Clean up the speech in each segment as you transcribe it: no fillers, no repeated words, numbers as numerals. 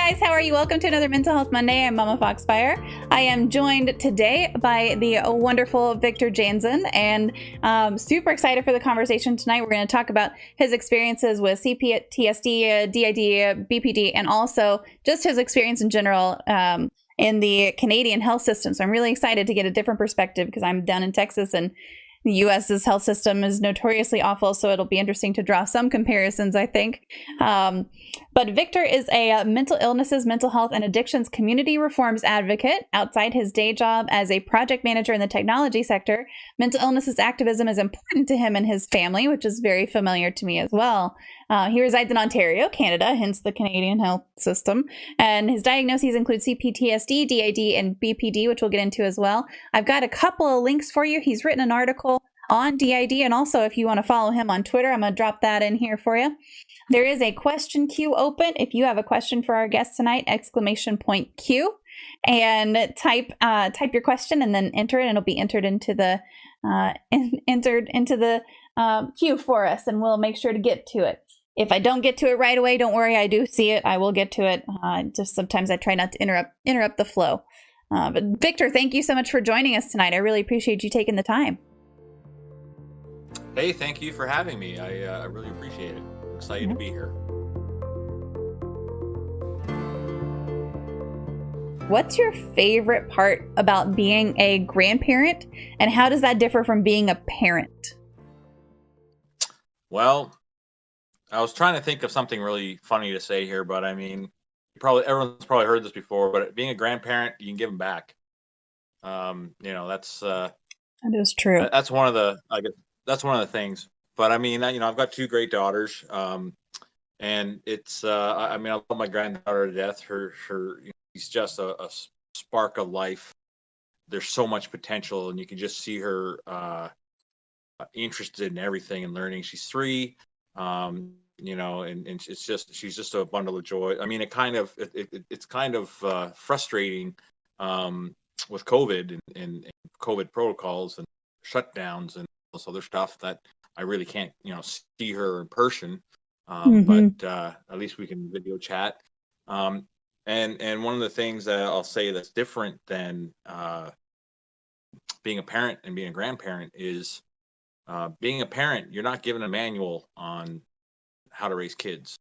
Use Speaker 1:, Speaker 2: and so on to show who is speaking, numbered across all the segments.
Speaker 1: guys, how are you? Welcome to another Mental Health Monday. I'm MommaFoxFire. I am joined today by the wonderful Victor Janzen, and super excited for the conversation tonight. We're going to talk about his experiences with CPTSD, DID, BPD, and also just his experience in general in the Canadian health system. So I'm really excited to get a different perspective because I'm down in Texas and the U.S.'s health system is notoriously awful, so it'll be interesting to draw some comparisons, I think. But Victor is a mental illnesses, mental health, and addictions community reforms advocate. Outside his day job as a project manager in the technology sector, mental illnesses activism is important to him and his family, which is very familiar to me as well. He resides in Ontario, Canada, hence the Canadian health system. And his diagnoses include CPTSD, DID, and BPD, which we'll get into as well. I've got a couple of links for you. He's written an article on DID, and also if you want to follow him on Twitter, I'm going to drop that in here for you. There is a question queue open. If you have a question for our guest tonight, !Q, and type your question and then enter it, and it'll be entered into the queue for us, and we'll make sure to get to it. If I don't get to it right away, don't worry, I do see it. I will get to it. Just sometimes I try not to interrupt the flow. But Victor, thank you so much for joining us tonight. I really appreciate you taking the time.
Speaker 2: Hey, thank you for having me. I really appreciate it. I'm excited to be here.
Speaker 1: What's your favorite part about being a grandparent, and how does that differ from being a parent?
Speaker 2: Well, I was trying to think of something really funny to say here, but I mean, everyone's probably heard this before, but being a grandparent, you can give them back. That's
Speaker 1: that is true.
Speaker 2: That's one of the, I guess, that's one of the things. But I mean, I've got two great daughters, and it's, I love my granddaughter to death. She's just a spark of life. There's so much potential, and you can just see her interested in everything and learning. She's 3. And she's just a bundle of joy. I mean, it's kind of frustrating with COVID and COVID protocols and shutdowns and all this other stuff that I really can't, see her in person. But at least we can video chat. And one of the things that I'll say that's different than being a parent and being a grandparent is being a parent, you're not given a manual on how to raise kids.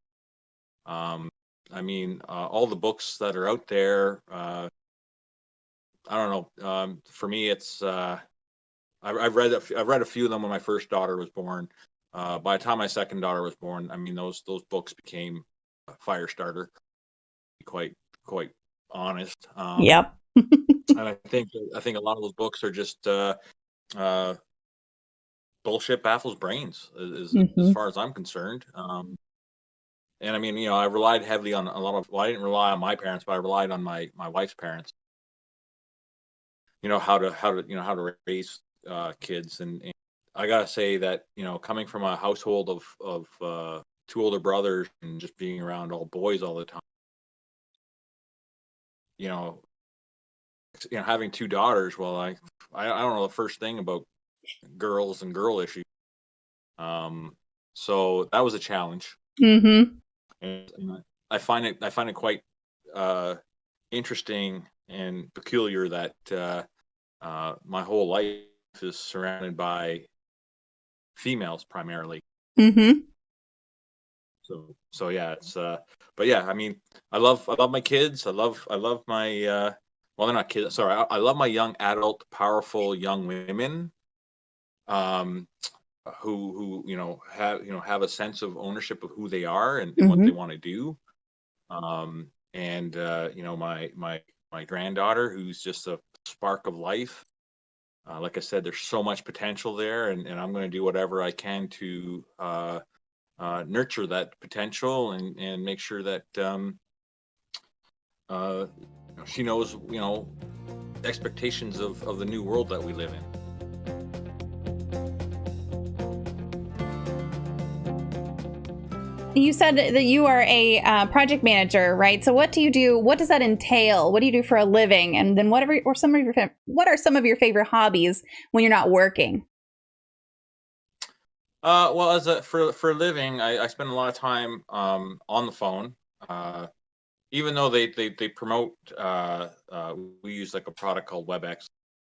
Speaker 2: All the books that are out there, I don't know. For me, it's I've read a few of them when my first daughter was born. By the time my second daughter was born, I mean those books became a fire starter. Quite honest.
Speaker 1: Yep.
Speaker 2: And I think a lot of those books are just bullshit baffles brains as far as I'm concerned. And I mean, I relied heavily on a lot of, well, I didn't rely on my parents, but I relied on my wife's parents, how to raise kids. And I gotta say that, coming from a household of 2 older brothers and just being around all boys all the time, having 2 daughters, well, I don't know the first thing about girls and girl issues. So that was a challenge. And I find it quite interesting and peculiar that my whole life is surrounded by females primarily. So yeah, it's but yeah, I mean, I love my kids. I love my well, they're not kids. Sorry, I love my young adult, powerful young women. Who have a sense of ownership of who they are and what they want to do. My granddaughter, who's just a spark of life. Like I said, there's so much potential there, and I'm going to do whatever I can to nurture that potential and make sure that she knows expectations of the new world that we live in.
Speaker 1: You said that you are a project manager, right? So what do you do? What does that entail? What do you do for a living? And then what are some of your favorite hobbies when you're not working?
Speaker 2: Well, for a living, I spend a lot of time on the phone. even though they promote, we use like a product called WebEx.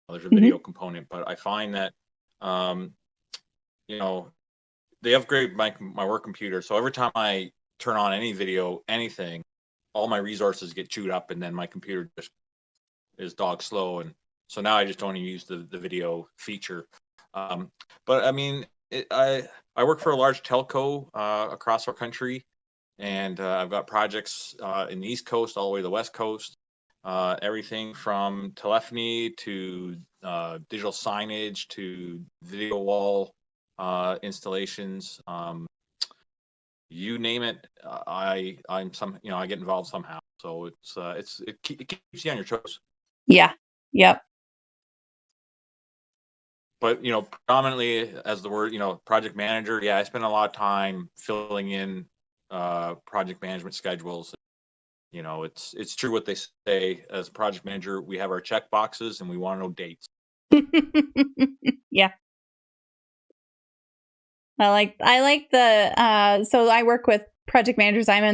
Speaker 2: There's a
Speaker 1: Hmm.
Speaker 2: video component, but I find that, um, you know, they upgrade my work computer. So every time I turn on any video, anything, all my resources get chewed up, and then my computer just is dog slow. And so now I just only use the video feature. Um, but I mean, I work for a large telco across our country, and I've got projects in the East Coast all the way to the West Coast. Everything from telephony to digital signage to video wall installations. You name it, I get involved somehow. So it keeps you on your toes.
Speaker 1: Yeah. Yep.
Speaker 2: But predominantly as the word, project manager. Yeah, I spend a lot of time filling in project management schedules. It's true what they say. As a project manager, we have our check boxes and we want to know dates.
Speaker 1: Yeah. I like the so I work with project managers. I'm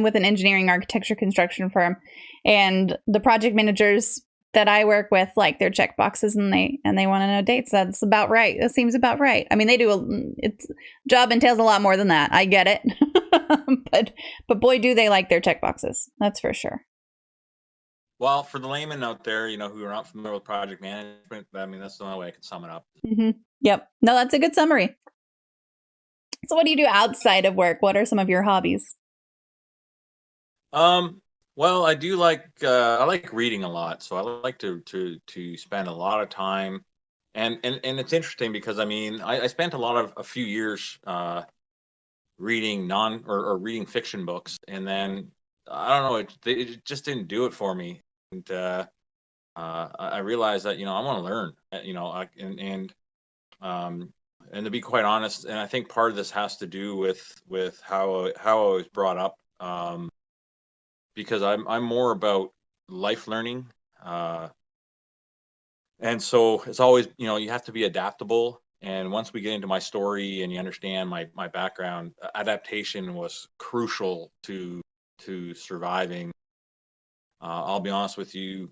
Speaker 1: with an engineering architecture construction firm, and the project managers that I work with like their check boxes, and they want to know dates. That's about right. That seems about right. I mean, it's job entails a lot more than that. I get it. but boy, do they like their check boxes. That's for sure.
Speaker 2: Well, for the layman out there, who are not familiar with project management, I mean, that's the only way I can sum it up.
Speaker 1: Mm-hmm. Yep. No, that's a good summary. So what do you do outside of work? What are some of your hobbies?
Speaker 2: Well, I like reading a lot, so I like to spend a lot of time, and it's interesting because I mean I spent a few years reading or reading fiction books, and then I don't know, it just didn't do it for me. And I realized that I want to learn, um, and to be quite honest, and I think part of this has to do with how I was brought up, because I'm more about life learning, uh, and so it's always you have to be adaptable. And once we get into my story and you understand my background, adaptation was crucial to surviving. I'll be honest with you.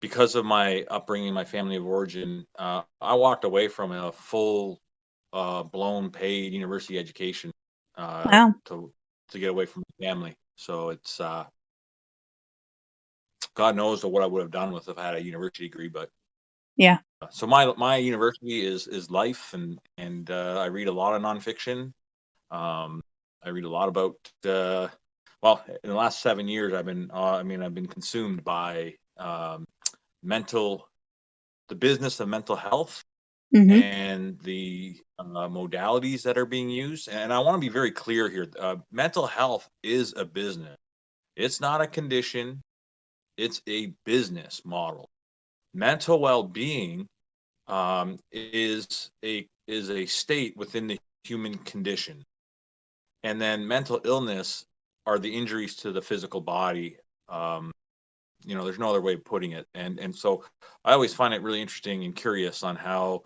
Speaker 2: Because of my upbringing, my family of origin, I walked away from a full blown paid university education
Speaker 1: Wow.
Speaker 2: to get away from the family. So it's God knows what I would have done with if I had a university degree. But
Speaker 1: Yeah.
Speaker 2: so my university is life, and I read a lot of nonfiction. I read a lot about well, in the last 7 years, I've been consumed by the business of mental health
Speaker 1: Mm-hmm.
Speaker 2: and the modalities that are being used. And I want to be very clear here. Mental health is a business. It's not a condition. It's a business model. Mental well-being is a state within the human condition, and then mental illness are the injuries to the physical body. There's no other way of putting it. And so I always find it really interesting and curious on how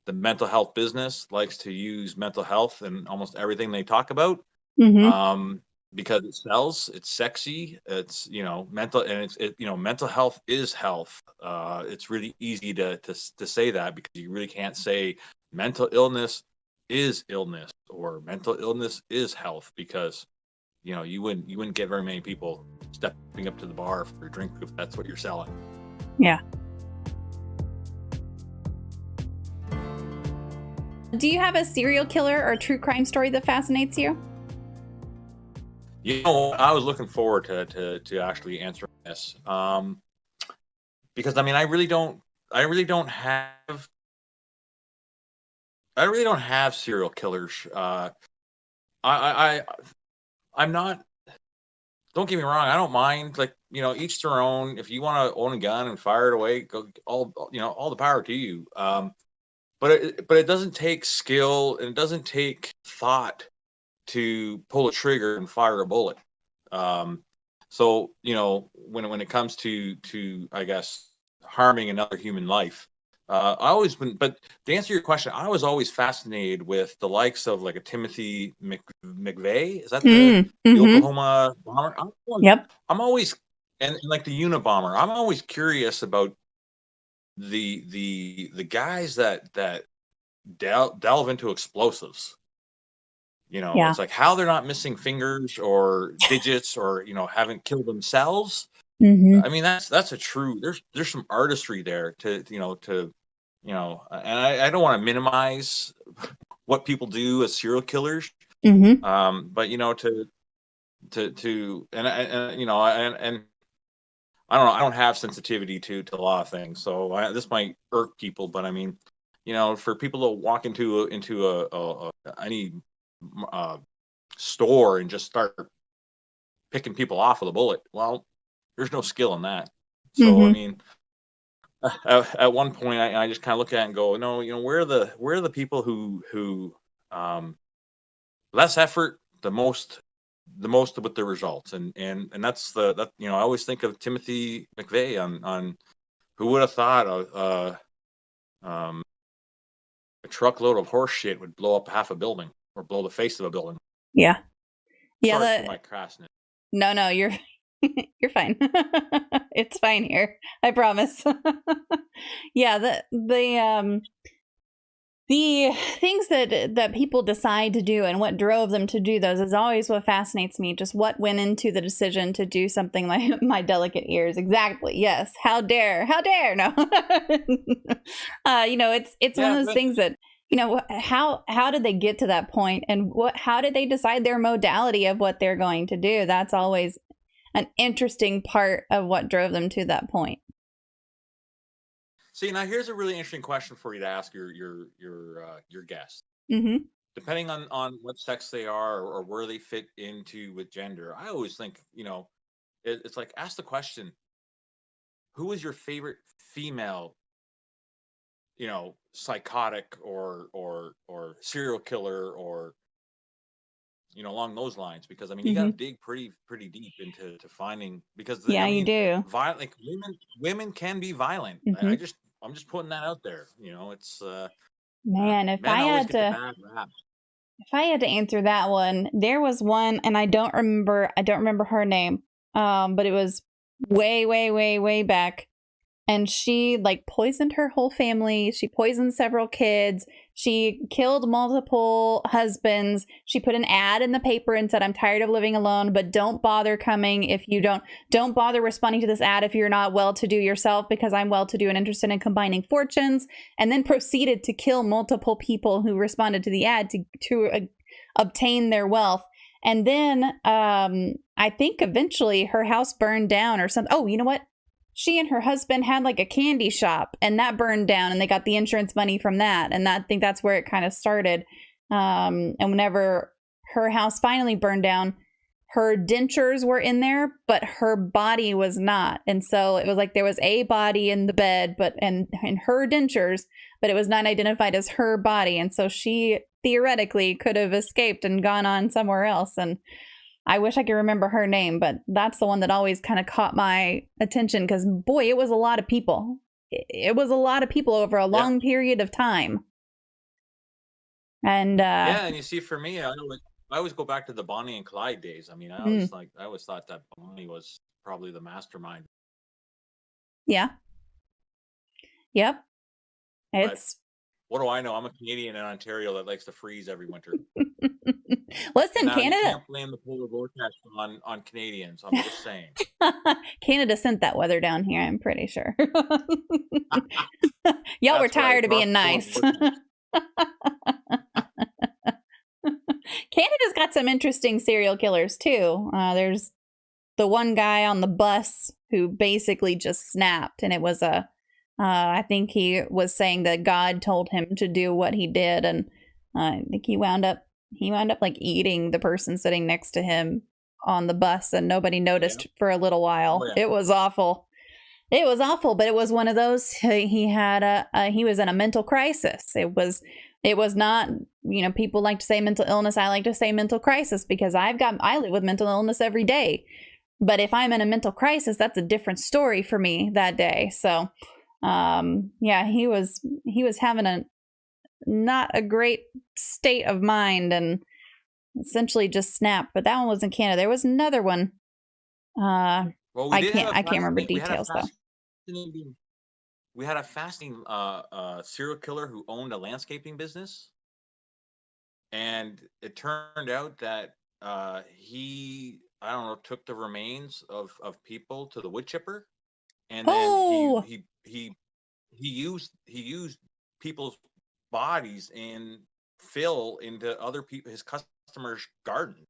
Speaker 2: the mental health business likes to use mental health and almost everything they talk about,
Speaker 1: Mm-hmm.
Speaker 2: um, because it sells, it's sexy, it's mental, and mental health is health. It's really easy to say that, because you really can't say mental illness is illness or mental illness is health, because you wouldn't get very many people stepping up to the bar for a drink if that's what you're selling.
Speaker 1: Yeah. Do you have a serial killer or true crime story that fascinates you?
Speaker 2: I was looking forward to actually answering this, because I mean I really don't have serial killers. I I'm not. Don't get me wrong. I don't mind. Like, each their own. If you want to own a gun and fire it away, go all the power to you. But it doesn't take skill, and it doesn't take thought to pull a trigger and fire a bullet. Um, so when it comes to I guess harming another human life, I always been, but to answer your question, I was always fascinated with the likes of like a Timothy McVeigh. Is that the Oklahoma bomber?
Speaker 1: Yep.
Speaker 2: I'm always and like the Unabomber. I'm always curious about the guys that delve into explosives. You know,
Speaker 1: Yeah.
Speaker 2: it's like how they're not missing fingers or digits or haven't killed themselves. I mean, that's a true. There's some artistry there to and I don't want to minimize what people do as serial killers. But and I don't know. I don't have sensitivity to a lot of things, so this might irk people. But I mean, for people to walk into any store and just start picking people off with a bullet, well, there's no skill in that. So I mean, at one point, I just kind of look at it and go, no, where are the people who less effort, the most with the results, and that's that I always think of Timothy McVeigh on who would have thought a truckload of horse shit would blow up half a building or blow the face of a building.
Speaker 1: Yeah.
Speaker 2: Sorry for my crassness.
Speaker 1: No, you're you're fine. It's fine here. I promise. Yeah, the things that people decide to do and what drove them to do those is always what fascinates me. Just what went into the decision to do something like my delicate ears. Exactly. Yes. How dare? No. It's one of those things that, how did they get to that point, and how did they decide their modality of what they're going to do? That's always an interesting part of what drove them to that point.
Speaker 2: See, now here's a really interesting question for you to ask your guest. Depending on what sex they are or where they fit into with gender, I always think, it's like, ask the question, who is your favorite female, psychotic or serial killer or along those lines? Because I mean, you got to dig pretty deep into finding, because
Speaker 1: you do.
Speaker 2: Violent, like women can be violent. I'm just putting that out there. It's
Speaker 1: man. If I had to answer that one, there was one, and I don't remember her name. But it was way back. And she poisoned her whole family. She poisoned several kids. She killed multiple husbands. She put an ad in the paper and said, "I'm tired of living alone, but don't bother coming if you don't bother responding to this ad if you're not well-to-do yourself, because I'm well-to-do and interested in combining fortunes." And then proceeded to kill multiple people who responded to the ad to obtain their wealth. And then I think eventually her house burned down or something. Oh, you know what? She and her husband had a candy shop, and that burned down, and they got the insurance money from that. And I think that's where it kind of started. And whenever her house finally burned down, her dentures were in there, but her body was not. And so it was like there was a body in the bed, and her dentures, but it was not identified as her body. And so she theoretically could have escaped and gone on somewhere else. And I wish I could remember her name, but that's the one that always kind of caught my attention, because boy, it was a lot of people. It was a lot of people over a long period of time. And
Speaker 2: and you see, for me, I always go back to the Bonnie and Clyde days. I mean, I always thought that Bonnie was probably the mastermind.
Speaker 1: Yeah. Yep.
Speaker 2: What do I know? I'm a Canadian in Ontario that likes to freeze every winter.
Speaker 1: Listen, Canada.
Speaker 2: You can't blame the polar vortex on Canadians. I'm just saying.
Speaker 1: Canada sent that weather down here, I'm pretty sure. Y'all were tired of being nice. Canada's got some interesting serial killers too. There's the one guy on the bus who basically just snapped, and it was I think he was saying that God told him to do what he did, and I think he wound up eating the person sitting next to him on the bus, and nobody noticed for a little while. It was awful. It was awful, but it was one of those. He was in a mental crisis. It was not, people like to say mental illness. I like to say mental crisis because I live with mental illness every day. But if I'm in a mental crisis, that's a different story for me that day. So Yeah, he was having a not a great state of mind and essentially just snapped. But that one was in Canada. There was another one.
Speaker 2: Well, we did have a
Speaker 1: I can't remember
Speaker 2: fascinating,
Speaker 1: details though.
Speaker 2: we had a fascinating serial killer who owned a landscaping business, and it turned out that he, I don't know, took the remains of people to the wood chipper, and then
Speaker 1: Oh,
Speaker 2: he used people's bodies in fill into other people, his customers' garden,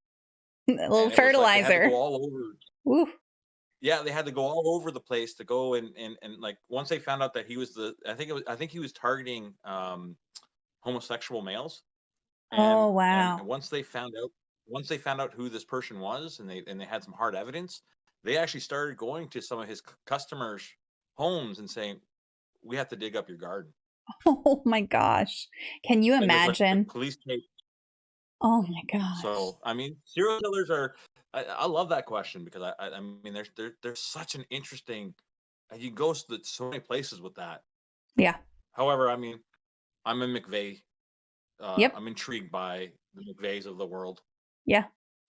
Speaker 1: a little
Speaker 2: and it was like they had to go
Speaker 1: fertilizer.
Speaker 2: all over.
Speaker 1: Ooh.
Speaker 2: Yeah, they had to go all over the place to go and like once they found out that he was I think he was targeting homosexual males,
Speaker 1: Oh,
Speaker 2: and
Speaker 1: wow.
Speaker 2: once they found out who this person was, and they had some hard evidence, they actually started going to some of his customers' homes and saying, "We have to dig up your garden."
Speaker 1: Oh my gosh. Can you
Speaker 2: And there's like
Speaker 1: imagine?
Speaker 2: police tape.
Speaker 1: Oh my gosh.
Speaker 2: So I mean, serial killers are. I love that question because I mean, there's such an interesting. You go so many places with that.
Speaker 1: Yeah.
Speaker 2: However, I mean, I'm a McVeigh.
Speaker 1: Yep.
Speaker 2: I'm intrigued by the McVeighs of the world.
Speaker 1: Yeah.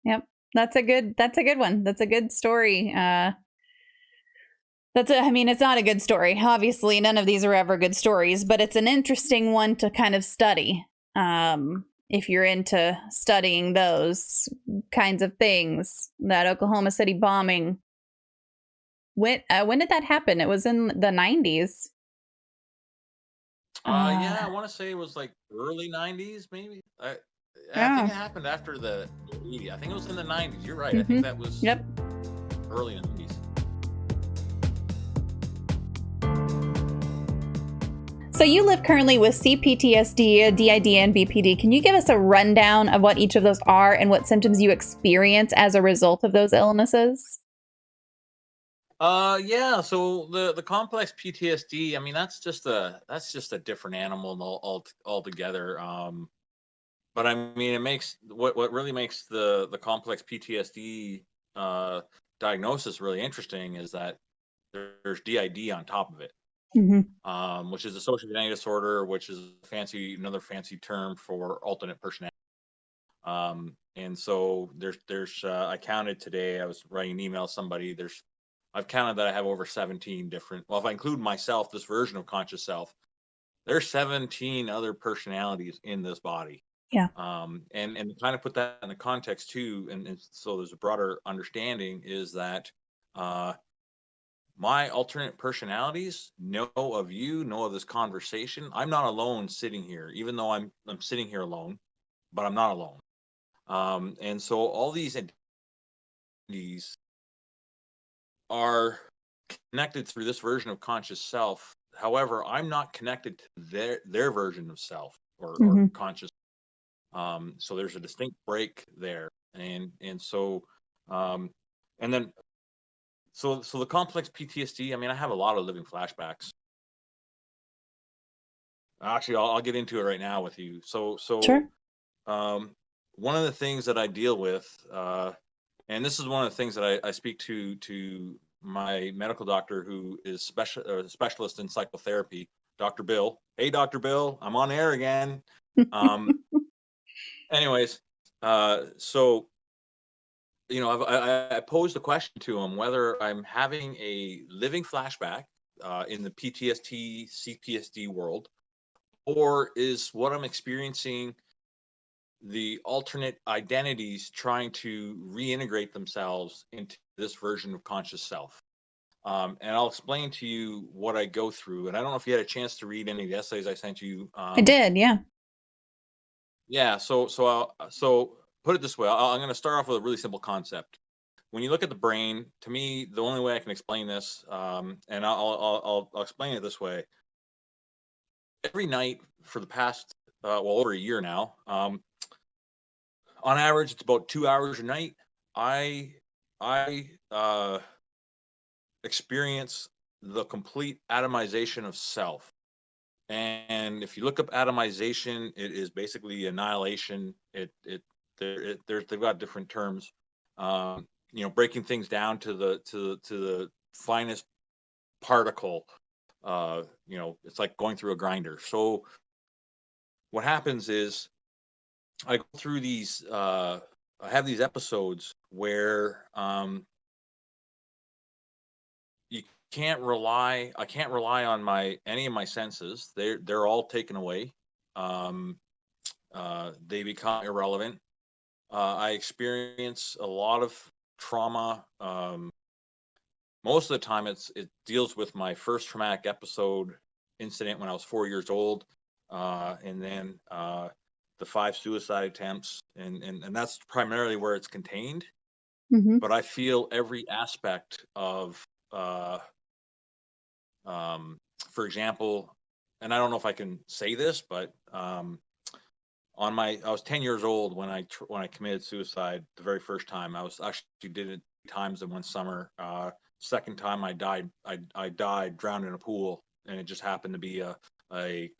Speaker 1: Yep. That's a good one. That's a good story. I mean, it's not a good story. Obviously, none of these are ever good stories, but it's an interesting one to kind of study. If you're into studying those kinds of things, that Oklahoma City bombing. When did that happen? It was in the 90s.
Speaker 2: Yeah, I
Speaker 1: Uh,
Speaker 2: want to say it was like early '90s, maybe. I think
Speaker 1: yeah.
Speaker 2: it happened after the 80s. I think it was in the '90s. You're right. I think
Speaker 1: Mm-hmm.
Speaker 2: that was
Speaker 1: Yep.
Speaker 2: early '90s.
Speaker 1: So you live currently with CPTSD, DID, and BPD. Can you give us a rundown of what each of those are and what symptoms you experience as a result of those illnesses?
Speaker 2: Yeah, so the complex PTSD, I mean, that's just a different animal altogether. But I mean, it makes what really makes the complex PTSD diagnosis really interesting is that there's DID on top of it,
Speaker 1: Mm-hmm.
Speaker 2: which is dissociative identity disorder, which is another fancy term for alternate personality. And so I counted today. I was writing an email to somebody. I've counted that I have over 17 different. Well, if I include myself, this version of conscious self, there's 17 other personalities in this body.
Speaker 1: Yeah.
Speaker 2: And to kind of put that in the context too, and so there's a broader understanding is that my alternate personalities know of you, know of this conversation. I'm not alone sitting here, even though I'm sitting here alone, but I'm not alone. And so all these entities are connected through this version of conscious self. However, I'm not connected to their version of self or
Speaker 1: Mm-hmm.
Speaker 2: conscious. So there's a distinct break there, and so and then so the complex PTSD. I mean, I have a lot of living flashbacks. Actually, I'll get into it right now with you.
Speaker 1: Sure.
Speaker 2: Um, one of the things that I deal with, and this is one of the things that I speak to my medical doctor, who is a specialist in psychotherapy, Dr. Bill. Hey, Dr. Bill, I'm on air again. Um, anyways, so I posed a question to him whether I'm having a living flashback in the PTSD CPTSD world, or is what I'm experiencing the alternate identities trying to reintegrate themselves into this version of conscious self. And I'll explain to you what I go through. And I don't know if you had a chance to read any of the essays I sent you.
Speaker 1: I did. Yeah.
Speaker 2: Yeah. So put it this way. I'm going to start off with a really simple concept. When you look at the brain, to me, the only way I can explain this, and I'll explain it this way. Every night for the past, over a year now, on average, it's about 2 hours a night. I experience the complete atomization of self. And if you look up atomization, it is basically annihilation. They've got different terms. Breaking things down to the finest particle. it's like going through a grinder. So what happens is I go through these, I have these episodes where you I can't rely on any of my senses. They're all taken away. Um, they become irrelevant. I experience a lot of trauma. Most of the time, it deals with my first traumatic episode incident when I was 4 years old, and then the 5 suicide attempts, and that's primarily where it's contained.
Speaker 1: Mm-hmm.
Speaker 2: But I feel every aspect of, for example, and I don't know if I can say this, but I was 10 years old when I committed suicide the very first time. I was actually did it 3 times in one summer. Second time I died, I died drowned in a pool, and it just happened to be a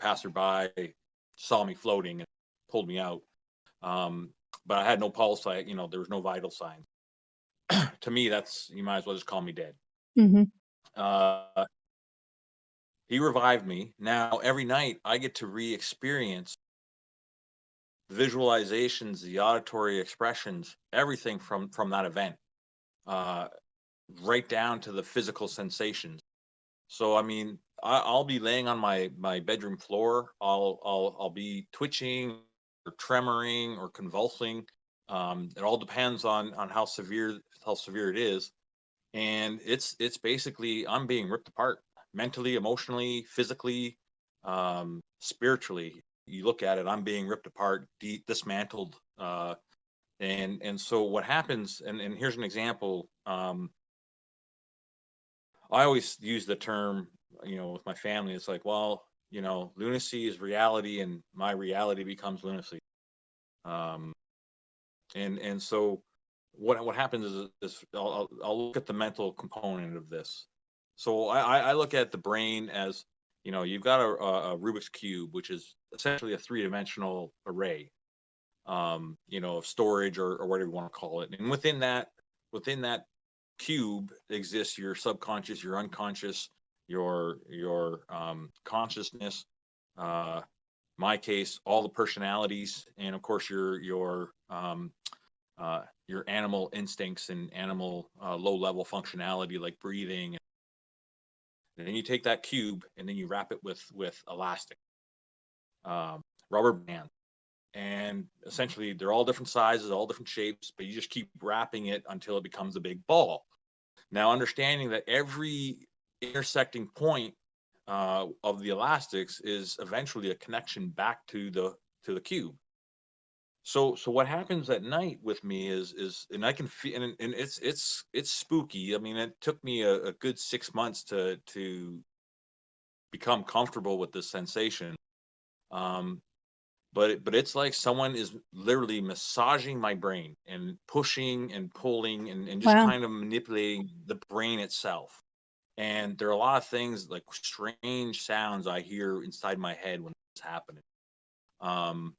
Speaker 2: passerby saw me floating and pulled me out. Um, but I had no pulse. There was no vital signs. To me, you might as well just call me dead.
Speaker 1: Mm-hmm.
Speaker 2: Uh, he revived me. Now every night I get to re-experience visualizations, the auditory expressions, everything from that event, uh, right down to the physical sensations. So I mean, I'll be laying on my bedroom floor. I'll be twitching or tremoring or convulsing. It all depends on how severe it is, and it's basically I'm being ripped apart mentally, emotionally, physically, spiritually. You look at it, I'm being ripped apart, dismantled, and so what happens, and here's an example. I always use the term, with my family. It's like, well, lunacy is reality, and my reality becomes lunacy. Um, and so what happens is I'll look at the mental component of this. So I look at the brain as, you've got a Rubik's cube, which is essentially a three-dimensional array, of storage or whatever you want to call it. And within that cube exists your subconscious, your unconscious, your consciousness. My case, all the personalities, and of course your animal instincts and animal low level functionality like breathing. And then you take that cube and then you wrap it with elastic, rubber band, and essentially they're all different sizes, all different shapes, but you just keep wrapping it until it becomes a big ball. Now, understanding that every intersecting point of the elastics is eventually a connection back to the cube. So what happens at night with me is and I can feel, and it's spooky. I mean, it took me a good 6 months to become comfortable with this sensation. Um, but it's like someone is literally massaging my brain and pushing and pulling and just
Speaker 1: Wow.
Speaker 2: kind of manipulating the brain itself. And there are a lot of things like strange sounds I hear inside my head when it's happening. Um,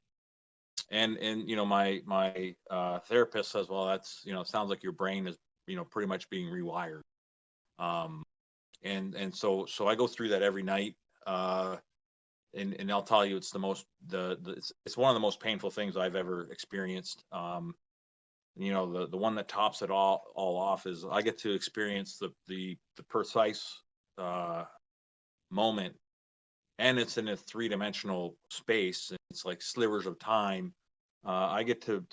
Speaker 2: and my therapist says, well, that's, it sounds like your brain is, pretty much being rewired. Um, and so I go through that every night. And I'll tell you, it's it's one of the most painful things I've ever experienced. The one that tops it all off is I get to experience the precise moment, and it's in a three-dimensional space. And it's like slivers of time. I get to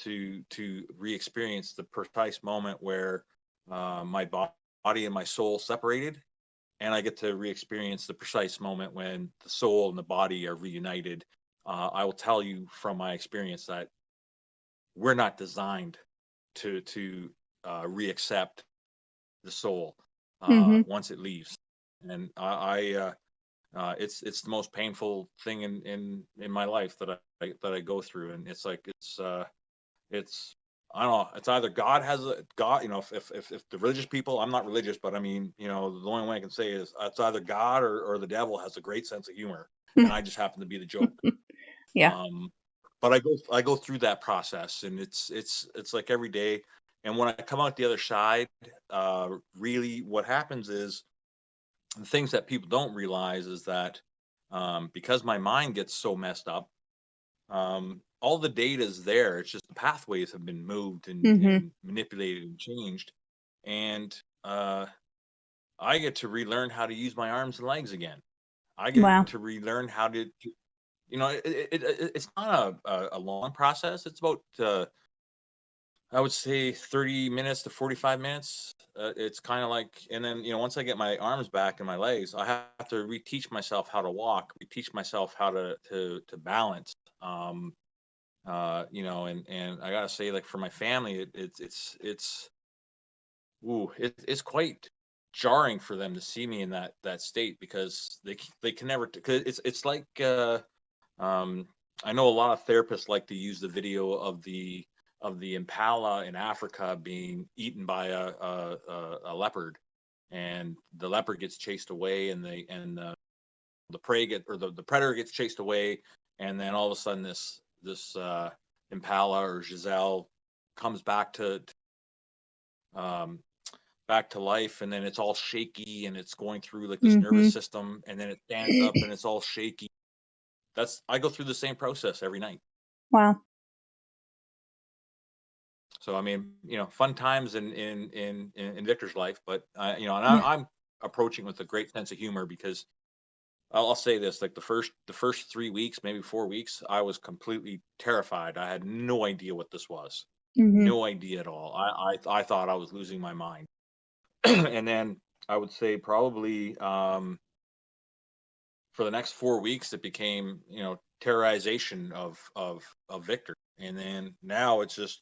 Speaker 2: re-experience the precise moment where my body and my soul separated, and I get to re-experience the precise moment when the soul and the body are reunited. I will tell you from my experience that we're not designed to re-accept the soul
Speaker 1: Mm-hmm.
Speaker 2: once it leaves, and it's the most painful thing in my life that I go through, and it's like it's I don't know. It's either God has a God, if the religious people, I'm not religious, but I mean, the only way I can say is it's either God or the devil has a great sense of humor, and I just happen to be the joke.
Speaker 1: Yeah.
Speaker 2: Um, but I go through that process, and it's like every day. And when I come out the other side, really, what happens is the things that people don't realize is that because my mind gets so messed up, all the data is there. It's just the pathways have been moved
Speaker 1: Mm-hmm.
Speaker 2: and manipulated and changed. And I get to relearn how to use my arms and legs again. I get
Speaker 1: Wow.
Speaker 2: to relearn how to, it's not a long process. It's about, I would say 30 minutes to 45 minutes. It's kind of like, and then, once I get my arms back and my legs, I have to reteach myself how to walk, reteach myself how to balance. And I gotta say, like for my family, it's quite jarring for them to see me in that state because they can never, because it's like um I know a lot of therapists like to use the video of the impala in Africa being eaten by a leopard, and the leopard gets chased away, and the prey get or the predator gets chased away, and then all of a sudden this impala or gazelle comes um back to life, and then it's all shaky and it's going through like this nervous
Speaker 1: Mm-hmm.
Speaker 2: system, and then it stands up and it's all shaky. That's I go through the same process every night.
Speaker 1: Wow.
Speaker 2: So I mean, fun times in Victor's life, but and
Speaker 1: Yeah.
Speaker 2: I'm approaching with a great sense of humor because I'll say this: like the first 3 weeks, maybe 4 weeks, I was completely terrified. I had no idea what this was,
Speaker 1: Mm-hmm.
Speaker 2: no idea at all. I thought I was losing my mind, and then I would say probably for the next 4 weeks, it became terrorization of Victor, and then now it's just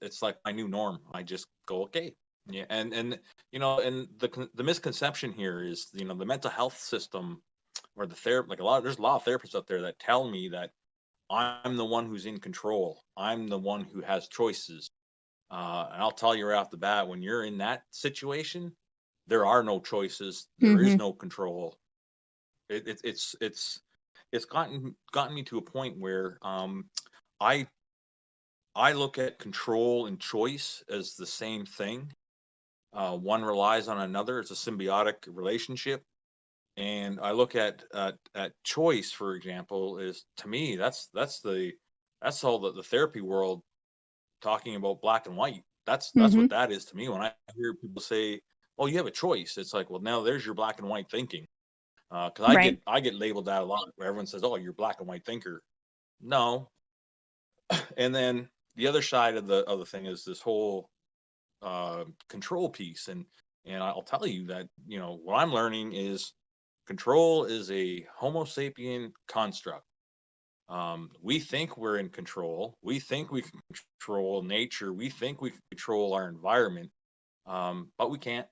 Speaker 2: it's like my new norm. I just go, okay. Yeah, and and the misconception here is the mental health system or the therapy, like there's a lot of therapists out there that tell me that I'm the one who's in control. I'm the one who has choices. And I'll tell you right off the bat, when you're in that situation, there are no choices. There is
Speaker 1: Mm-hmm.
Speaker 2: no control. It's gotten me to a point where I I look at control and choice as the same thing. One relies on another. It's a symbiotic relationship. And I look at choice, for example, is to me that's all the therapy world talking about black and white. That's
Speaker 1: Mm-hmm.
Speaker 2: what that is to me. When I hear people say, "Oh, you have a choice," it's like, well, now there's your black and white thinking. Because
Speaker 1: Right.
Speaker 2: I get labeled that a lot, where everyone says, "Oh, you're a black and white thinker." No, and then the other side of the thing is this whole control piece, and I'll tell you that what I'm learning is control is a Homo sapien construct. We think we're in control. We think we can control nature. We think we can control our environment, but we can't.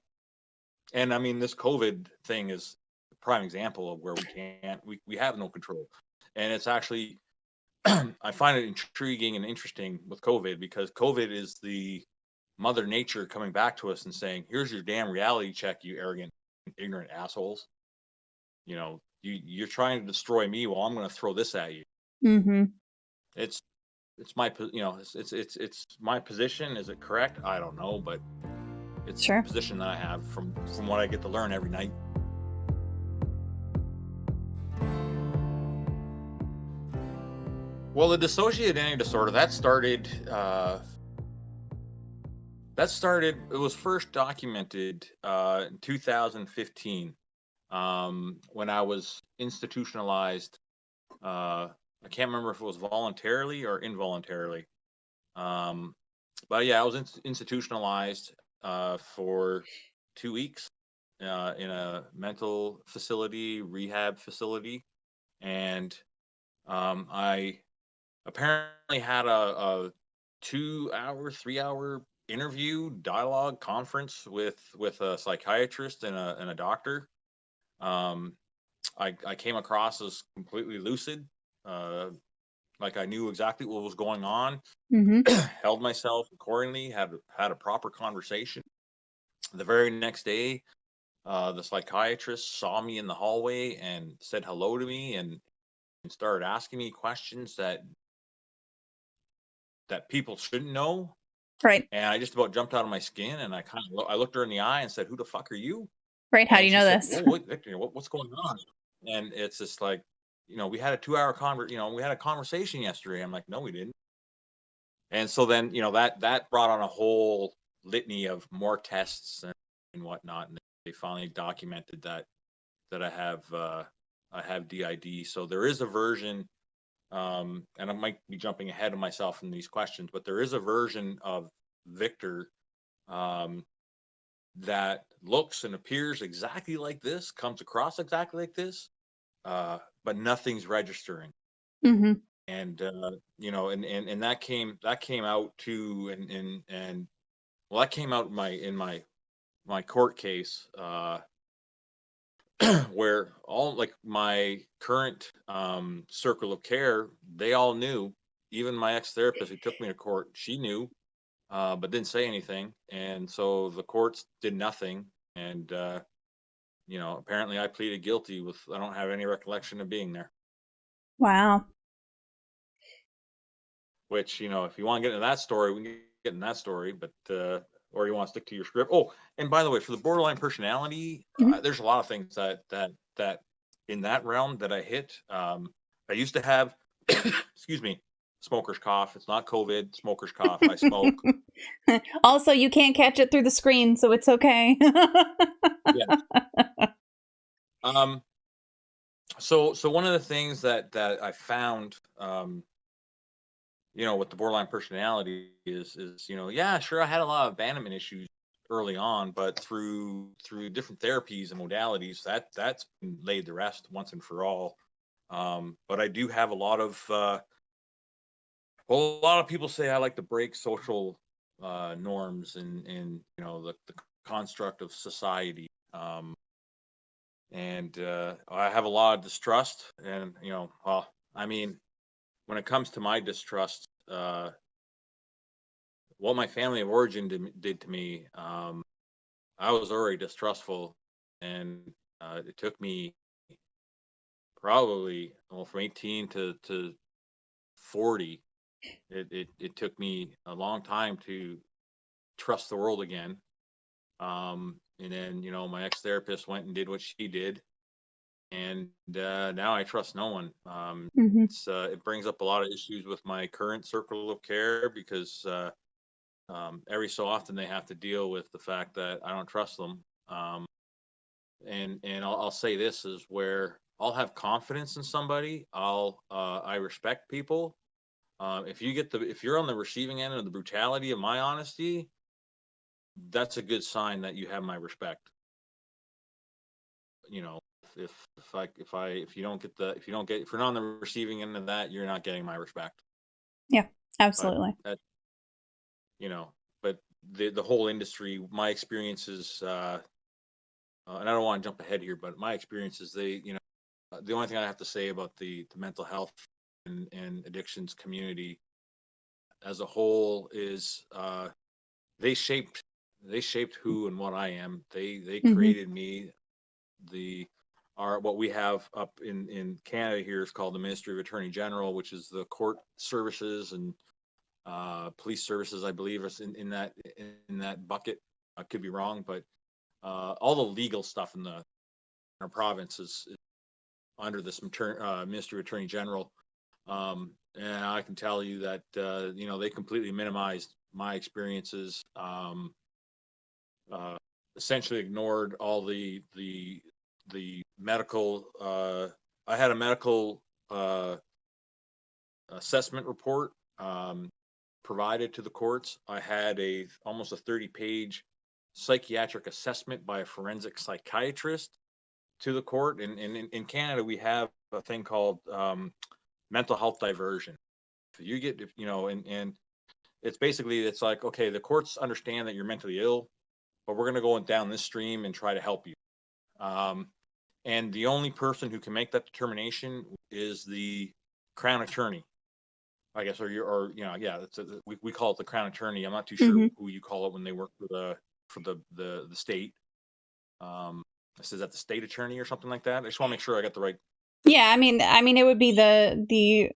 Speaker 2: And I mean, this COVID thing is a prime example of where we can't. We have no control, and it's actually I find it intriguing and interesting with COVID because COVID is the Mother Nature coming back to us and saying, "Here's your damn reality check, you arrogant, ignorant assholes. You're trying to destroy me. Well, I'm going to throw this at you."
Speaker 1: Mm-hmm.
Speaker 2: It's it's my it's my position. Is it correct? I don't know, but it's the
Speaker 1: Sure.
Speaker 2: position that I have from what I get to learn every night. Well, the dissociative identity disorder it was first documented in 2015 when I was institutionalized. I can't remember if it was voluntarily or involuntarily. Um, but yeah, I was institutionalized for 2 weeks in a mental facility, rehab facility, and I apparently had a 2 hour, 3 hour interview, dialogue, conference with a psychiatrist and a doctor. Um, I came across as completely lucid, uh, like I knew exactly what was going on,
Speaker 1: Mm-hmm.
Speaker 2: held myself accordingly, had a proper conversation. The very next day, the psychiatrist saw me in the hallway and said hello to me and started asking me questions that people shouldn't know.
Speaker 1: Right.
Speaker 2: And I just about jumped out of my skin, and I looked her in the eye and said, "Who the fuck are you?"
Speaker 1: Right. How do
Speaker 2: And
Speaker 1: you
Speaker 2: she
Speaker 1: know
Speaker 2: said,
Speaker 1: this?
Speaker 2: "Whoa, wait, Victor, what's going on?" And it's just like, we had a 2-hour we had a conversation yesterday. I'm like, "No, we didn't." And so then, that brought on a whole litany of more tests and whatnot. And they finally documented that I have DID. So there is a version, and I might be jumping ahead of myself in these questions, but there is a version of Victor, um, that looks and appears exactly like this, comes across exactly like this, but nothing's registering.
Speaker 1: Mm-hmm.
Speaker 2: And and that came out too, and well, that came out in my court case, where all, like, my current circle of care, they all knew. Even my ex-therapist who took me to court, she knew, but didn't say anything. And so the courts did nothing. And apparently I pleaded guilty with, I don't have any recollection of being there.
Speaker 1: Wow.
Speaker 2: Which, if you want to get into that story, we can get in that story, but or you want to stick to your script. Oh, and by the way, for the borderline personality,
Speaker 1: Mm-hmm.
Speaker 2: there's a lot of things that in that realm that I hit. I used to have, excuse me, smoker's cough. It's not COVID. Smoker's cough. I smoke.
Speaker 1: Also, you can't catch it through the screen, so it's okay.
Speaker 2: Yeah. Um. So one of the things that I found, with the borderline personality is, yeah, sure, I had a lot of abandonment issues early on, but through different therapies and modalities, that's been laid to rest once and for all. But I do have a lot of, well, a lot of people say I like to break social norms and the construct of society. And I have a lot of distrust, and well, I mean, when it comes to my distrust, what my family of origin did to me, I was already distrustful, and it took me probably, well, from 18 to 40. It took me a long time to trust the world again. And then my ex therapist went and did what she did, and now I trust no one.
Speaker 1: Mm-hmm.
Speaker 2: It brings up a lot of issues with my current circle of care, because every so often they have to deal with the fact that I don't trust them. And I'll say this is where I'll have confidence in somebody. I respect people. If you're on the receiving end of the brutality of my honesty, that's a good sign that you have my respect. You know, if you're not on the receiving end of that, you're not getting my respect.
Speaker 1: Yeah,
Speaker 2: But
Speaker 1: absolutely.
Speaker 2: that you know, but the whole industry, my experiences, and I don't want to jump ahead here, but my experiences, the only thing I have to say about the mental health and addictions community as a whole is, they shaped they shaped who and what I am. They
Speaker 1: Mm-hmm.
Speaker 2: created me. The our What we have up in Canada here is called the Ministry of Attorney General, which is the court services and police services, I believe, is in that bucket. I could be wrong, but all the legal stuff in our province is under this Ministry of Attorney General. And I can tell you that they completely minimized my experiences. Uh, Essentially ignored all the medical. I had a medical assessment report, provided to the courts. I had almost a 30-page psychiatric assessment by a forensic psychiatrist to the court. And in Canada, we have a thing called mental health diversion. If you get, if, you know, and it's like, okay, the courts understand that you're mentally ill, but we're going to go down this stream and try to help you. Um, and the only person who can make that determination is the crown attorney, I guess, yeah, we call it the crown attorney. I'm not too sure
Speaker 1: Mm-hmm.
Speaker 2: who you call it when they work for the state. Is that the state attorney or something like that? I just want to make sure I got the right.
Speaker 1: Yeah, I mean, it would be the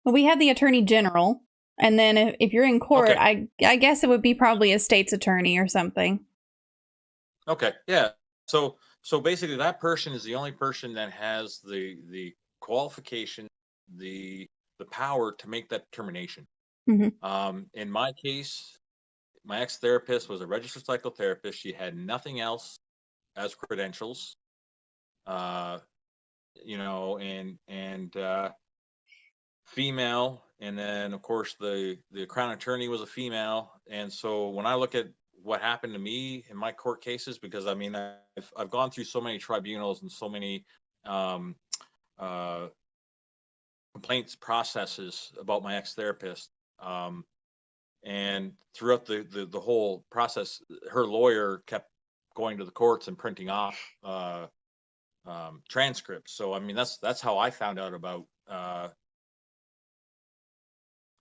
Speaker 1: Well, we have the attorney general, and then if you're in court,
Speaker 2: Okay.
Speaker 1: I guess it would be probably a state's attorney or something.
Speaker 2: Okay. Yeah. So basically, that person is the only person that has the qualification, the power to make that determination.
Speaker 1: Hmm.
Speaker 2: In my case, my ex-therapist was a registered psychotherapist. She had nothing else as credentials. Uh, and female, and then of course the crown attorney was a female. And so when I look at what happened to me in my court cases, because I mean I've gone through so many tribunals and so many um, uh, complaints processes about my ex-therapist, um, and throughout the whole process, her lawyer kept going to the courts and printing off transcripts. So I mean that's how I found out about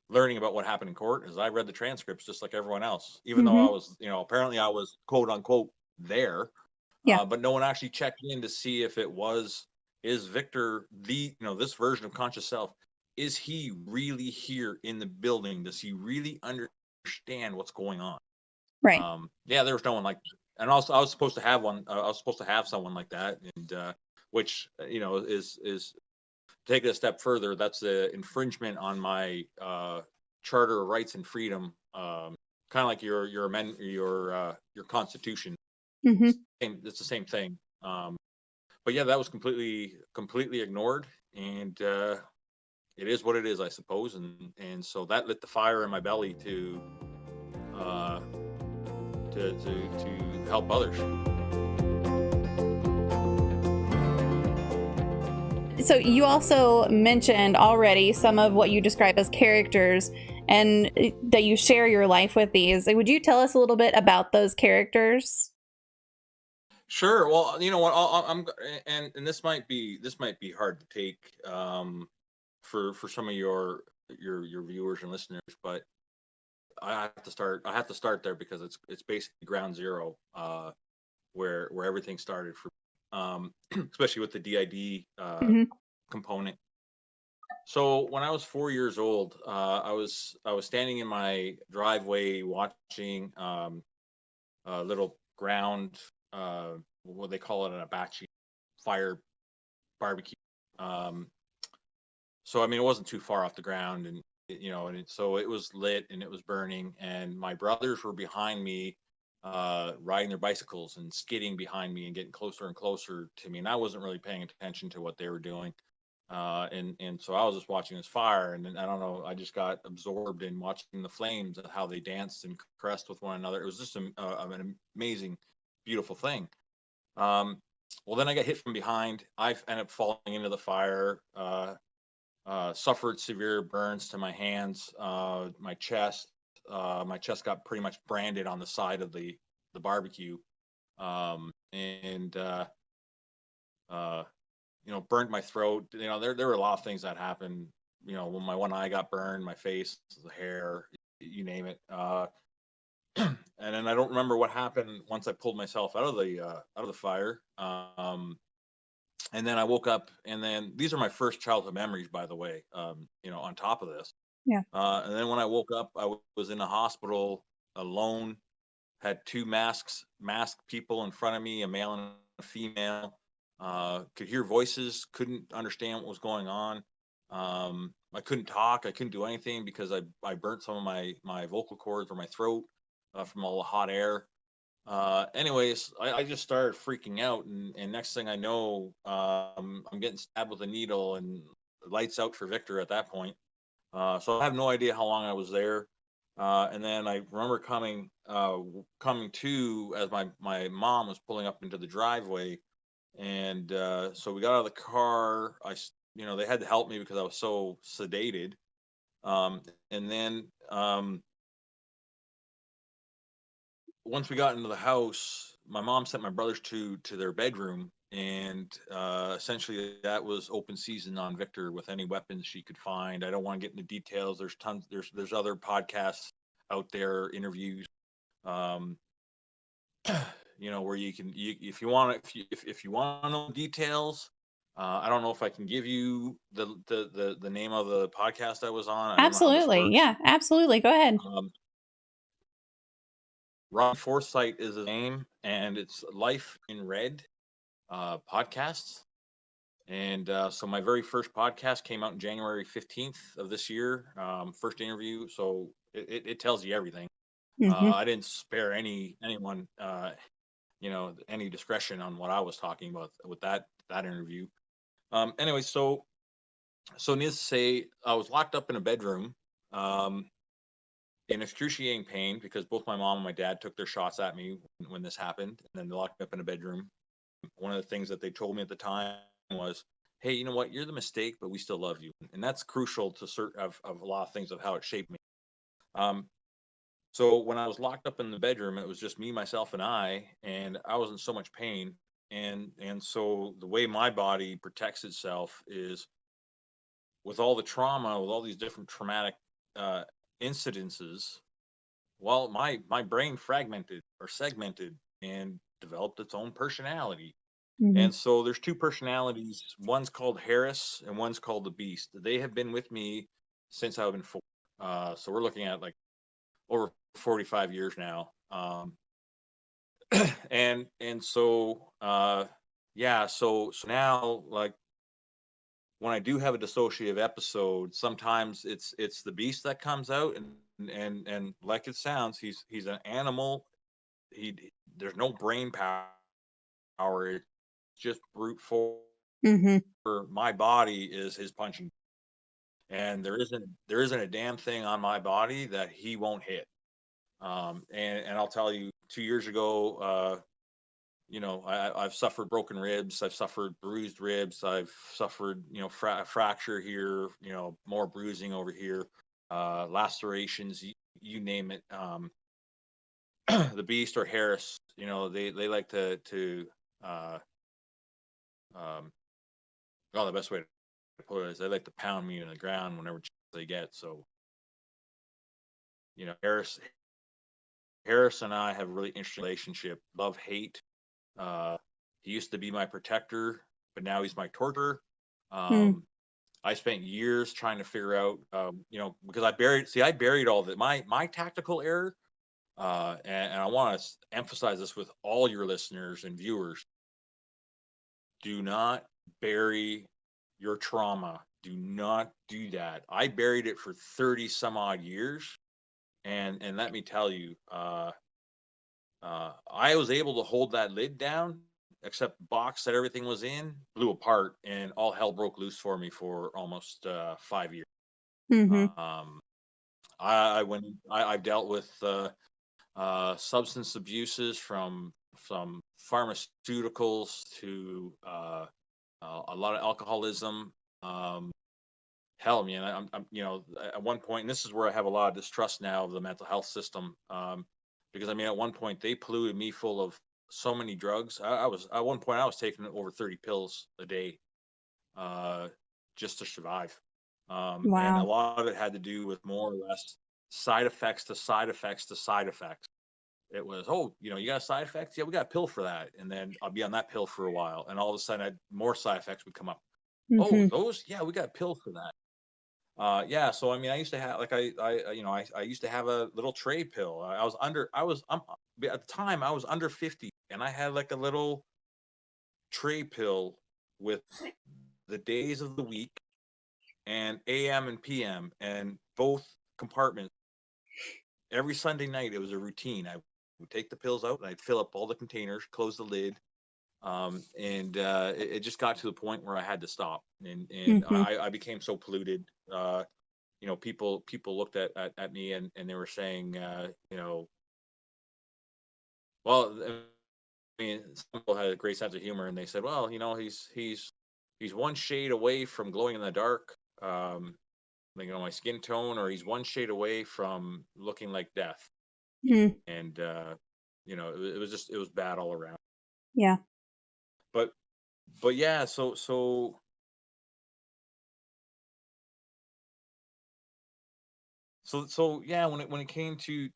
Speaker 2: learning about what happened in court, is I read the transcripts just like everyone else, even though I
Speaker 1: Hmm.
Speaker 2: was, apparently I was quote unquote there,
Speaker 1: Yeah.
Speaker 2: but no one actually checked in to see if it was, is Victor this version of conscious self, is he really here in the building? Does he really understand what's going on?
Speaker 1: Right.
Speaker 2: Yeah, there was no one like that. And also I was supposed to have one. I was supposed to have someone like that, and which is take it a step further, that's an infringement on my Charter of Rights and Freedom, kind of like your Constitution.
Speaker 1: Hmm.
Speaker 2: It's the same thing. But yeah, that was completely ignored, and it is what it is, I suppose. And so that lit the fire in my belly uh, to help others.
Speaker 1: So you also mentioned already some of what you describe as characters, and that you share your life with these. Would you tell us a little bit about those characters?
Speaker 2: Sure. Well, you know what? I'm and this might be hard to take for some of your viewers and listeners, but I have to start there because it's basically ground zero, where everything started for, especially with the DID
Speaker 1: Hmm.
Speaker 2: component. So when I was 4 years old, I was standing in my driveway watching a little ground, what they call it, an abachi fire barbecue. Um, so I mean, it wasn't too far off the ground, and so it was lit and it was burning, and my brothers were behind me, riding their bicycles and skidding behind me and getting closer and closer to me, and I wasn't really paying attention to what they were doing. And so I was just watching this fire, and then I don't know, I just got absorbed in watching the flames and how they danced and caressed with one another. It was just an amazing, beautiful thing. Um, well, then I got hit from behind. I ended up falling into the fire. Suffered severe burns to my hands, my chest. My chest got pretty much branded on the side of the barbecue, and uh, burnt my throat. There were a lot of things that happened. When my one eye got burned, my face, the hair, you name it. And then I don't remember what happened once I pulled myself out of the fire. And then I woke up, and then these are my first childhood memories, by the way. On top of this,
Speaker 1: Yeah.
Speaker 2: and then when I woke up, I was in a hospital alone. Had two masked people in front of me, a male and a female. Could hear voices, couldn't understand what was going on. I couldn't talk, I couldn't do anything because I burnt some of my vocal cords or my throat, from all the hot air. Anyways, I just started freaking out, and next thing I know, I'm getting stabbed with a needle, and lights out for Victor at that point. So I have no idea how long I was there. And then I remember coming to, as my mom was pulling up into the driveway, and so we got out of the car. They had to help me because I was so sedated. And then once we got into the house, my mom sent my brothers to their bedroom, and essentially that was open season on Victor with any weapons she could find. I don't want to get into details. There's tons. There's other podcasts out there, interviews, um, where you can, if you want to know details, I don't know if I can give you the name of the podcast I was on. I don't know how this
Speaker 1: Absolutely.
Speaker 2: works.
Speaker 1: Yeah, absolutely. Go ahead.
Speaker 2: Um, Ron Forsythe is his name, and it's Life in Red podcasts. And so my very first podcast came out in January 15th of this year. First interview, so it tells you everything.
Speaker 1: Hmm.
Speaker 2: I didn't spare anyone, any discretion on what I was talking about with that interview. Anyway, so needless to say, I was locked up in a bedroom, um, in excruciating pain because both my mom and my dad took their shots at me when this happened, and then they locked me up in a bedroom. One of the things that they told me at the time was, "Hey, you know what? You're the mistake, but we still love you," and that's crucial to of a lot of things of how it shaped me. Um, so when I was locked up in the bedroom, it was just me, myself, and I was in so much pain, and so the way my body protects itself is with all the trauma, with all these different traumatic uh, incidences. Well, my brain fragmented or segmented and developed its own personality.
Speaker 1: Hmm.
Speaker 2: And so there's two personalities. One's called Harris and one's called the Beast. They have been with me since I've been four. So we're looking at like over 45 years now. And so yeah, so now like when I do have a dissociative episode, sometimes it's the Beast that comes out, and like it sounds, he's an animal. He There's no brain power. It's just brute force.
Speaker 1: Hmm.
Speaker 2: My body is his punching, and there isn't a damn thing on my body that he won't hit. And I'll tell you, 2 years ago, I've suffered broken ribs, I've suffered bruised ribs, I've suffered fracture here, more bruising over here, lacerations, you name it. The Beast or Harris, they like to uh, um, well, the best way to put it is they like to pound me in the ground whenever they get. So, Harris and I have a really interesting relationship, love hate. Uh, he used to be my protector, but now he's my torturer.
Speaker 1: Mm.
Speaker 2: Um, I spent years trying to figure out, because I buried all that. My tactical error, and I want to emphasize this with all your listeners and viewers: do not bury your trauma. Do not do that. I buried it for 30 some odd years, and let me tell you, I was able to hold that lid down, except the box that everything was in blew apart, and all hell broke loose for me for almost 5 years.
Speaker 1: Hmm.
Speaker 2: Um, I've dealt with substance abuses from pharmaceuticals to a lot of alcoholism. Um, Hell, man, I'm at one point, and this is where I have a lot of distrust now of the mental health system, because I mean, at one point they polluted me full of so many drugs. I was at one point I was taking over 30 pills a day, uh, just to survive, and a
Speaker 1: Wow.
Speaker 2: lot of it had to do with more or less side effects to side effects to side effects. It was, oh, you got side effects? Yeah, we got a pill for that, and then I'll be on that pill for a while, and all of a sudden, more side effects would come up. Oh,
Speaker 1: Hmm.
Speaker 2: those? Yeah, we got a pill for that. Yeah, so I mean, I used to have like I used to have a little tray pill. I was at the time I was under 50, and I had like a little tray pill with the days of the week and AM and PM and both compartments. Every Sunday night it was a routine. I would take the pills out and I'd fill up all the containers, close the lid, and it just got to the point where I had to stop, and
Speaker 1: Hmm.
Speaker 2: I became so polluted. People looked at me, and they were saying, well, I mean, some people had a great sense of humor, and they said, well, he's one shade away from glowing in the dark, my skin tone, or he's one shade away from looking like death,
Speaker 1: Mm.
Speaker 2: and it was bad all around.
Speaker 1: Yeah.
Speaker 2: But yeah, so yeah, when it came to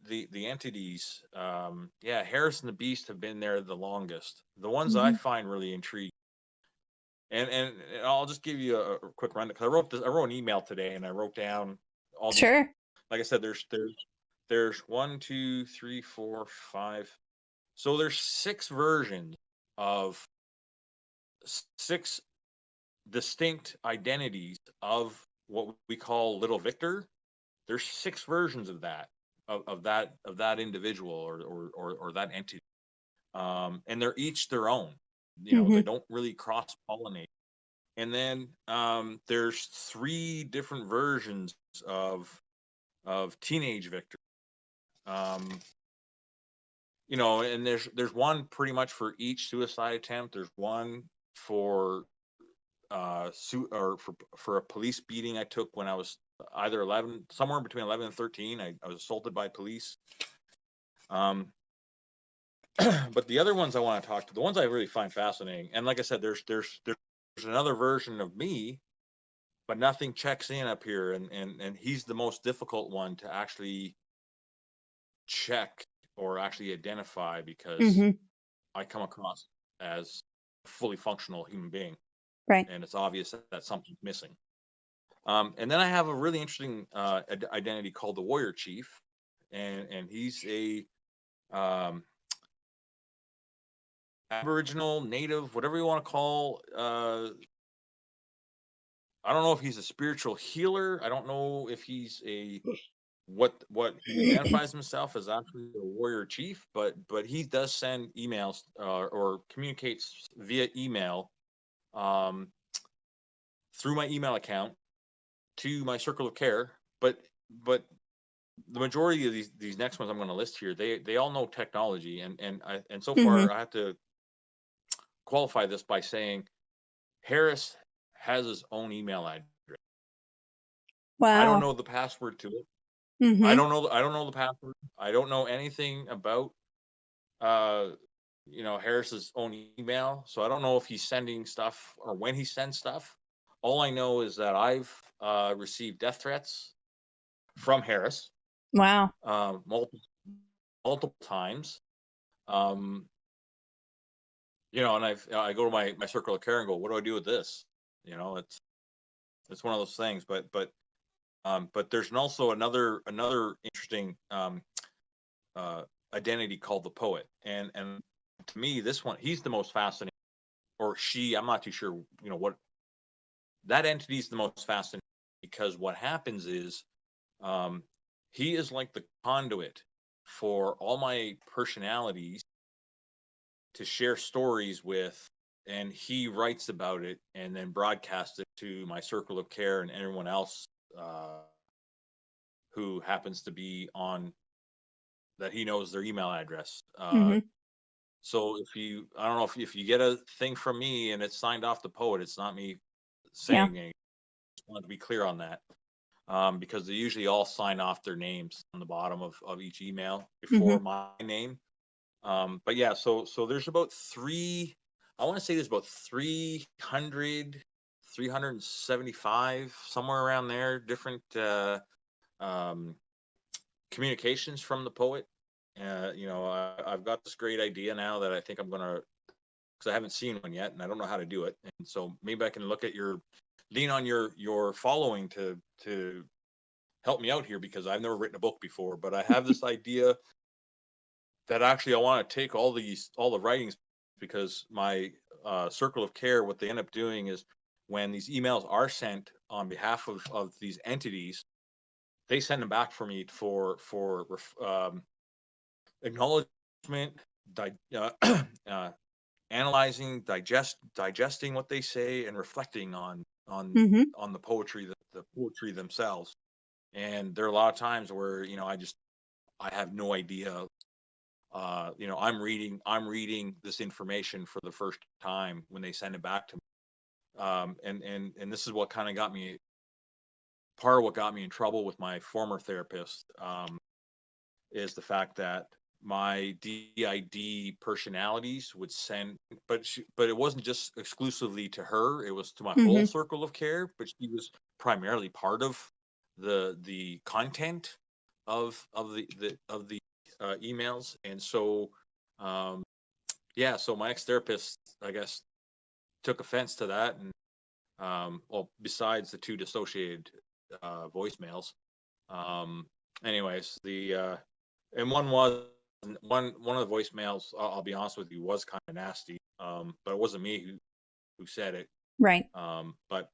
Speaker 2: the entities, yeah, Harris and the Beast have been there the longest. The ones I
Speaker 1: Hmm.
Speaker 2: find really intriguing And I'll just give you a quick run because I wrote an email today, and I wrote down all these.
Speaker 1: Sure.
Speaker 2: Like I said, there's 1, 2, 3, 4, 5. So there's 6 versions of 6 distinct identities of what we call little Victor. There's 6 versions of that, of that individual or that entity, and they're each their own. They don't really cross pollinate. And then there's 3 different versions of teenage Victor. And there's one pretty much for each suicide attempt. There's one for for a police beating I took when I was either 11, somewhere between 11 and 13. I was assaulted by police. But the other ones I want to talk to, the ones I really find fascinating, and like I said, there's another version of me, but nothing checks in up here, and he's the most difficult one to actually check or actually identify, because I come across as a fully functional human being,
Speaker 1: Right.
Speaker 2: and it's obvious that something's missing. And then I have a really interesting identity called the Warrior Chief, and he's a Aboriginal, Native, whatever you want to call. I don't know if he's a spiritual healer. I don't know if he's what he identifies himself as, actually a warrior chief, but he does send emails or communicates via email through my email account to my circle of care. But the majority of these next ones I'm going to list here, they all know technology, and so far I have to qualify this by saying Harris has his own email address.
Speaker 1: Wow.
Speaker 2: I don't know the password to it. I don't know the password. I don't know anything about Harris's own email. So I don't know if he's sending stuff or when he sends stuff. All I know is that I've received death threats from Harris.
Speaker 1: Wow.
Speaker 2: Multiple times. And I go to my circle of care and go, what do I do with this? It's one of those things, but there's also another interesting identity called the poet, and to me, this one, he's the most fascinating, or she, I'm not too sure, what that entity is the most fascinating, because what happens is he is like the conduit for all my personalities to share stories with, and he writes about it and then broadcasts it to my circle of care and everyone else who happens to be on that he knows their email address. So I don't know if you get a thing from me and it's signed off the poet, it's not me saying anything. I just wanted to be clear on that, because they usually all sign off their names on the bottom of each email before my name. But yeah, so there's about I want to say there's about 375, somewhere around there, different communications from the poet. I've got this great idea now that I think I'm gonna, because I haven't seen one yet and I don't know how to do it, and so maybe I can lean on your following to help me out here, because I've never written a book before, but I have this idea that actually I want to take all the writings, because my circle of care, what they end up doing is, when these emails are sent on behalf of these entities, they send them back for me for acknowledgement, analyzing, digesting what they say, and reflecting on the poetry, the poetry themselves. And there are a lot of times where I have no idea. I'm reading this information for the first time when they send it back to me. And this is what kind of got me. Part of what got me in trouble with my former therapist is the fact that my DID personalities would send, but it wasn't just exclusively to her; it was to my whole circle of care. But she was primarily part of the content of the emails, and so so my ex-therapist, I guess, took offense to that, and well, besides the two dissociated voicemails. Um, anyways, the and one of the voicemails. I'll be honest with you, was kind of nasty. But it wasn't me who said it.
Speaker 1: Right.
Speaker 2: But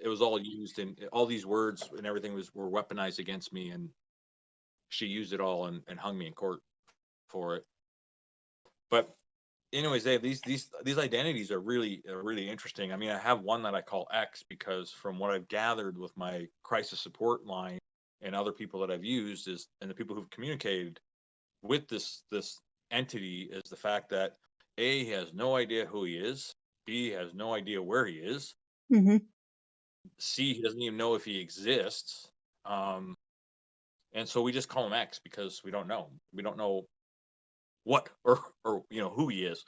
Speaker 2: it was all used, and all these words and everything were weaponized against me, and she used it all and hung me in court for it. But anyways, these identities are really interesting. I mean, I have one that I call X because from what I've gathered with my crisis support line and other people that I've used is, and the people who've communicated with this entity, is the fact that A, he has no idea who he is, B, has no idea where he is,
Speaker 1: Mm-hmm.
Speaker 2: C, he doesn't even know if he exists. And so we just call him X because we don't know. We don't know what or who he is.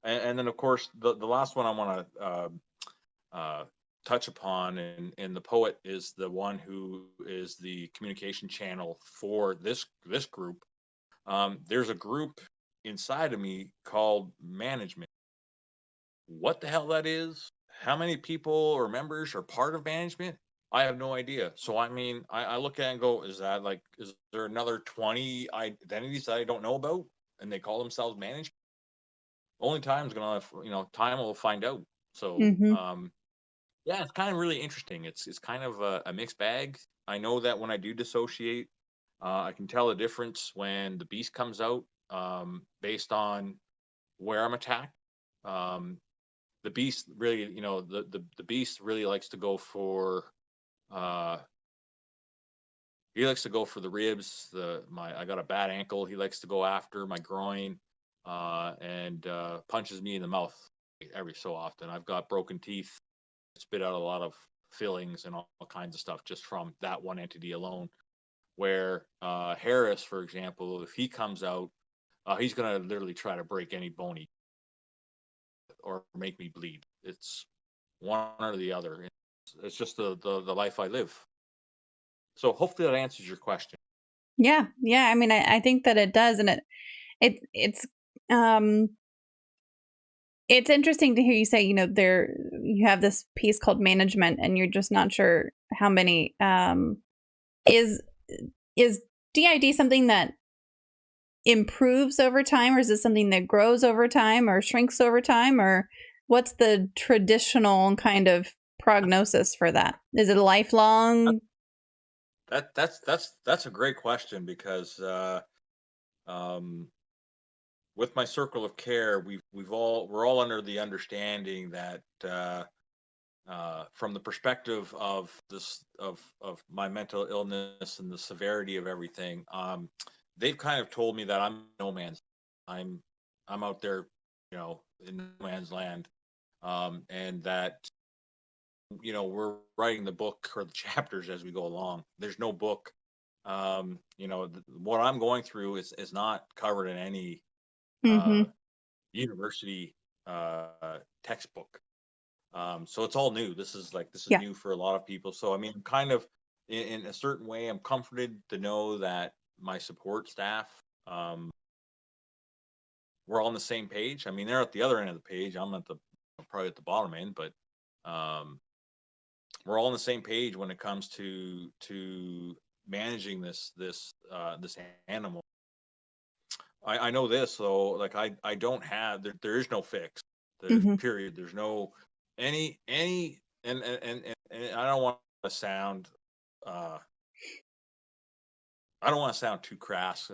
Speaker 2: And then of course the last one I want to touch upon, and the poet is the one who is the communication channel for this group. There's a group inside of me called management. What the hell that is, how many people or members are part of management, I have no idea. So I mean, I look at it and go, is there another 20 identities that I don't know about and they call themselves management? Only time's gonna, time will find out. So
Speaker 1: Mm-hmm.
Speaker 2: yeah, it's kind of really interesting. It's kind of a mixed bag. I know that when I do dissociate, I can tell the difference when the beast comes out, based on where I'm attacked. Um, the beast really, the beast really likes to go for, uh, he likes to go for the ribs. I got a bad ankle. He likes to go after my groin, and punches me in the mouth every so often. I've got broken teeth, spit out a lot of fillings and all kinds of stuff just from that one entity alone. Where Harris, for example, if he comes out, he's gonna literally try to break any bony or make me bleed. It's one or the other. It's just the life I live. So hopefully that answers your question.
Speaker 1: Yeah. Yeah. I mean, I think that it does, and um it's interesting to hear you say, there you have this piece called management, and you're just not sure how many. Is DID something that improves over time, or is it something that grows over time or shrinks over time, or what's the traditional kind of prognosis for that? Is it a lifelong?
Speaker 2: That's a great question because um, with my circle of care, we're all under the understanding that from the perspective of of my mental illness and the severity of everything, they've kind of told me that I'm no man's. I'm I'm out there, in no man's land, and that we're writing the book or the chapters as we go along. There's no book. What I'm going through is not covered in any uh,
Speaker 1: Mm-hmm.
Speaker 2: university textbook. So it's all new. This is
Speaker 1: Yeah.
Speaker 2: new for a lot of people. So I mean, kind of in a certain way, I'm comforted to know that my support staff, um, we're all on the same page. I mean, they're at the other end of the page. I'm probably at the bottom end, but um, we're all on the same page when it comes to managing this animal. I know this, so like I don't have there is no fix. There's
Speaker 1: Mm-hmm.
Speaker 2: period. There's no any and I don't want to sound uh I don't want to sound too crass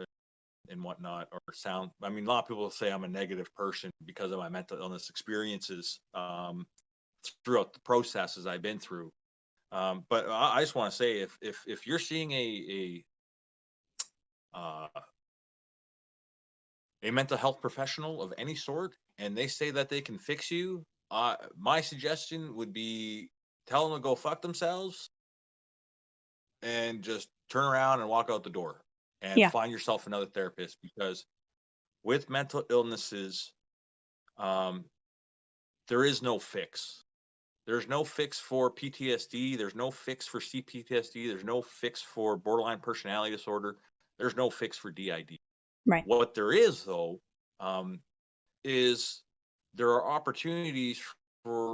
Speaker 2: and whatnot, or sound, I mean, a lot of people say I'm a negative person because of my mental illness experiences, throughout the processes I've been through. But I just want to say, if you're seeing uh, a mental health professional of any sort and they say that they can fix you, my suggestion would be tell them to go fuck themselves and just turn around and walk out the door and
Speaker 1: Yeah.
Speaker 2: find yourself another therapist, because with mental illnesses, um, there is no fix. There's no fix for PTSD. There's no fix for CPTSD. There's no fix for borderline personality disorder. There's no fix for DID.
Speaker 1: Right.
Speaker 2: What there is, though, is there are opportunities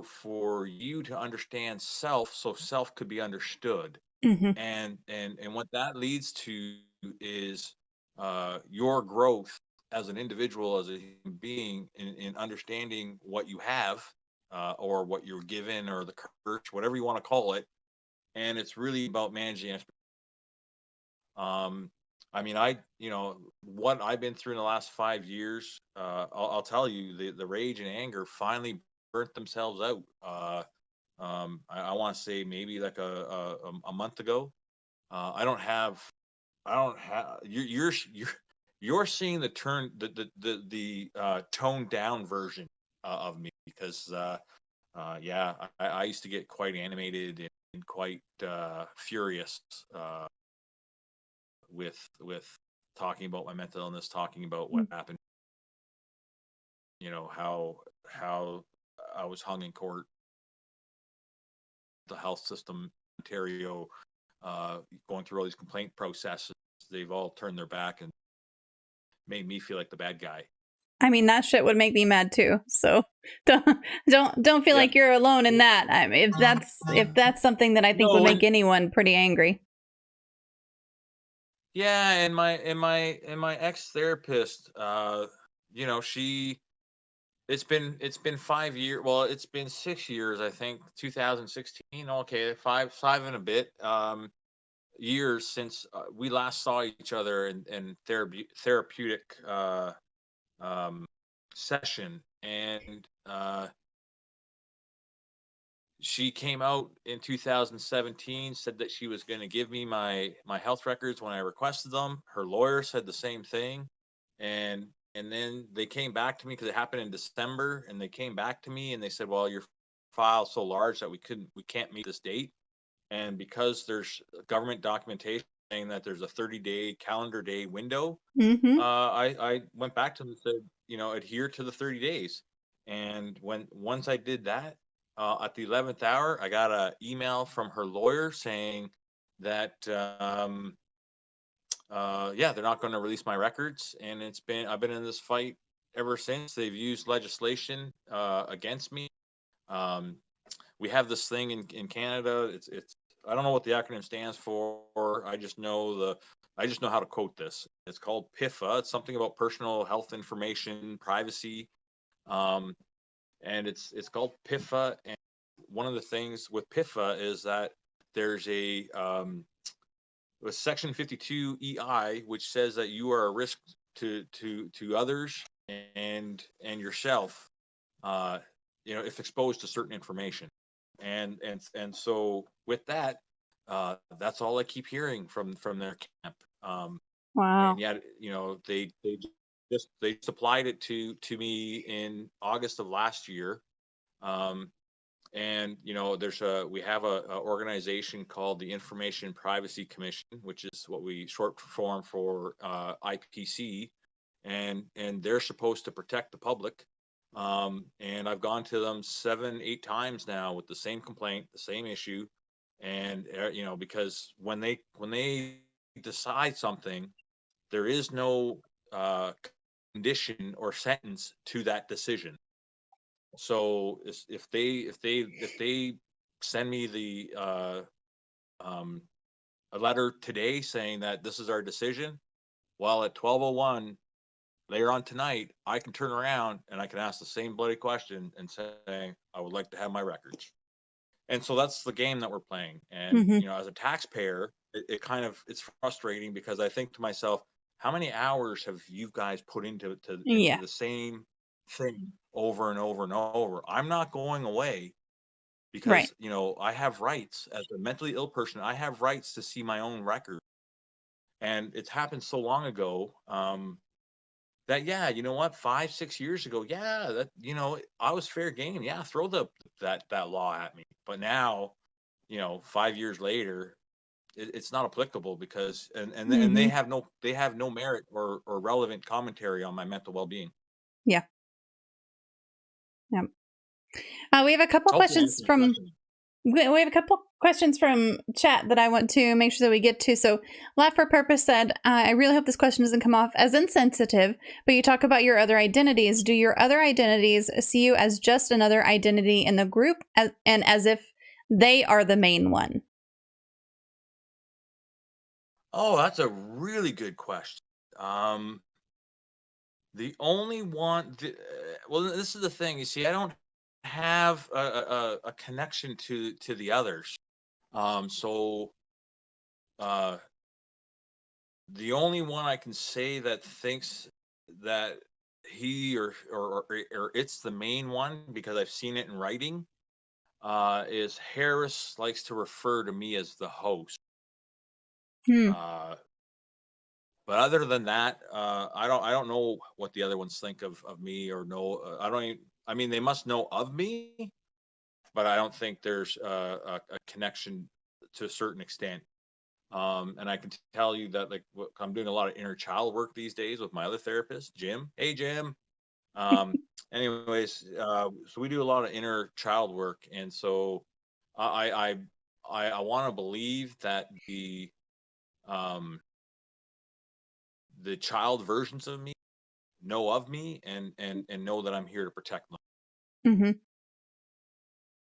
Speaker 2: for you to understand self, so self could be understood.
Speaker 1: Hmm.
Speaker 2: And what that leads to is your growth as an individual, as a human being, in understanding what you have, or what you're given, or the curse, whatever you want to call it. And it's really about managing. um I mean, what I've been through in the last 5 years. I'll tell you, the rage and anger finally burnt themselves out. I want to say maybe like a month ago. I don't have you're seeing the turn the toned down version of me, because yeah, I used to get quite animated and quite furious, with talking about my mental illness, talking about what happened, how I was hung in court, the health system, Ontario, going through all these complaint processes. They've all turned their back and made me feel like the bad guy.
Speaker 1: I mean, that shit would make me mad too. So don't don't feel
Speaker 2: Yeah.
Speaker 1: like you're alone in that. I mean, if that's something that I think would
Speaker 2: No,
Speaker 1: make
Speaker 2: and
Speaker 1: anyone pretty angry.
Speaker 2: yeah, and my ex therapist, she it's been 5 years. Well, it's been 6 years, I think. 2016. Okay, five and a bit years since we last saw each other in therapeutic um, session, and she came out in 2017, said that she was going to give me my health records when I requested them. Her lawyer said the same thing, and then they came back to me, because it happened in December, and they came back to me and they said, well, your file's so large that we can't meet this date. And because there's government documentation saying that there's a 30-day calendar day window,
Speaker 1: Hmm.
Speaker 2: I went back to them and said, adhere to the 30 days. And once I did that, at the 11th hour, I got an email from her lawyer saying that, yeah, they're not going to release my records. And I've been in this fight ever since. They've used legislation against me. Um, we have this thing in Canada. It's I don't know what the acronym stands for. I just know how to quote this. It's called PIFA. It's something about personal health information privacy. Um, and it's called PIFA. And one of the things with PIFA is that there's a section 52 EI, which says that you are a risk to others and yourself, uh, if exposed to certain information. And so with that, that's all I keep hearing from their camp. And
Speaker 1: Wow.
Speaker 2: yet, they supplied it to me in August of last year. Um, and we have a organization called the Information Privacy Commission, which is what we short form for IPC, and they're supposed to protect the public. And I've gone to them 7, 8 times now with the same complaint, the same issue. And because when they decide something, there is no condition or sentence to that decision. So if they send me the a letter today saying that this is our decision, well, at 12:01 later on tonight, I can turn around and I can ask the same bloody question and say, I would like to have my records. And so that's the game that we're playing. And
Speaker 1: Hmm.
Speaker 2: as a taxpayer, it's frustrating, because I think to myself, how many hours have you guys put into
Speaker 1: Yeah.
Speaker 2: the same thing over and over and over? I'm not going away,
Speaker 1: Right.
Speaker 2: because I have rights as a mentally ill person. I have rights to see my own record. And it's happened so long ago, that, yeah, you know what, 5, 6 years ago, yeah, that I was fair game. Yeah, throw that law at me. But now, 5 years later, it's not applicable, because and
Speaker 1: Hmm.
Speaker 2: they have no merit or relevant commentary on my mental well-being.
Speaker 1: Yeah. Yeah. We have a couple
Speaker 2: Hopefully I
Speaker 1: questions
Speaker 2: answered the
Speaker 1: from
Speaker 2: question.
Speaker 1: we have a couple questions from chat that I want to make sure that we get to. So, Laugh for Purpose said, I really hope this question doesn't come off as insensitive, but you talk about your other identities. Do your other identities see you as just another identity in the group and as if they are the main one?
Speaker 2: Oh, that's a really good question. Um, the only one, well, this is the thing. You see, I don't have a connection to the others. So uh, the only one I can say that thinks that he or it's the main one because I've seen it in writing is Harris likes to refer to me as the host.
Speaker 1: Hmm.
Speaker 2: Uh, but other than that, I don't know what the other ones think of me or know. I don't even, I mean, they must know of me, but I don't think there's a connection to a certain extent. And I can tell you that like I'm doing a lot of inner child work these days with my other therapist, Jim. Hey, Jim. Um, anyways, so we do a lot of inner child work, and so I I I want to believe that um the child versions of me know of me and know that I'm here to protect them.
Speaker 1: Mm-hmm.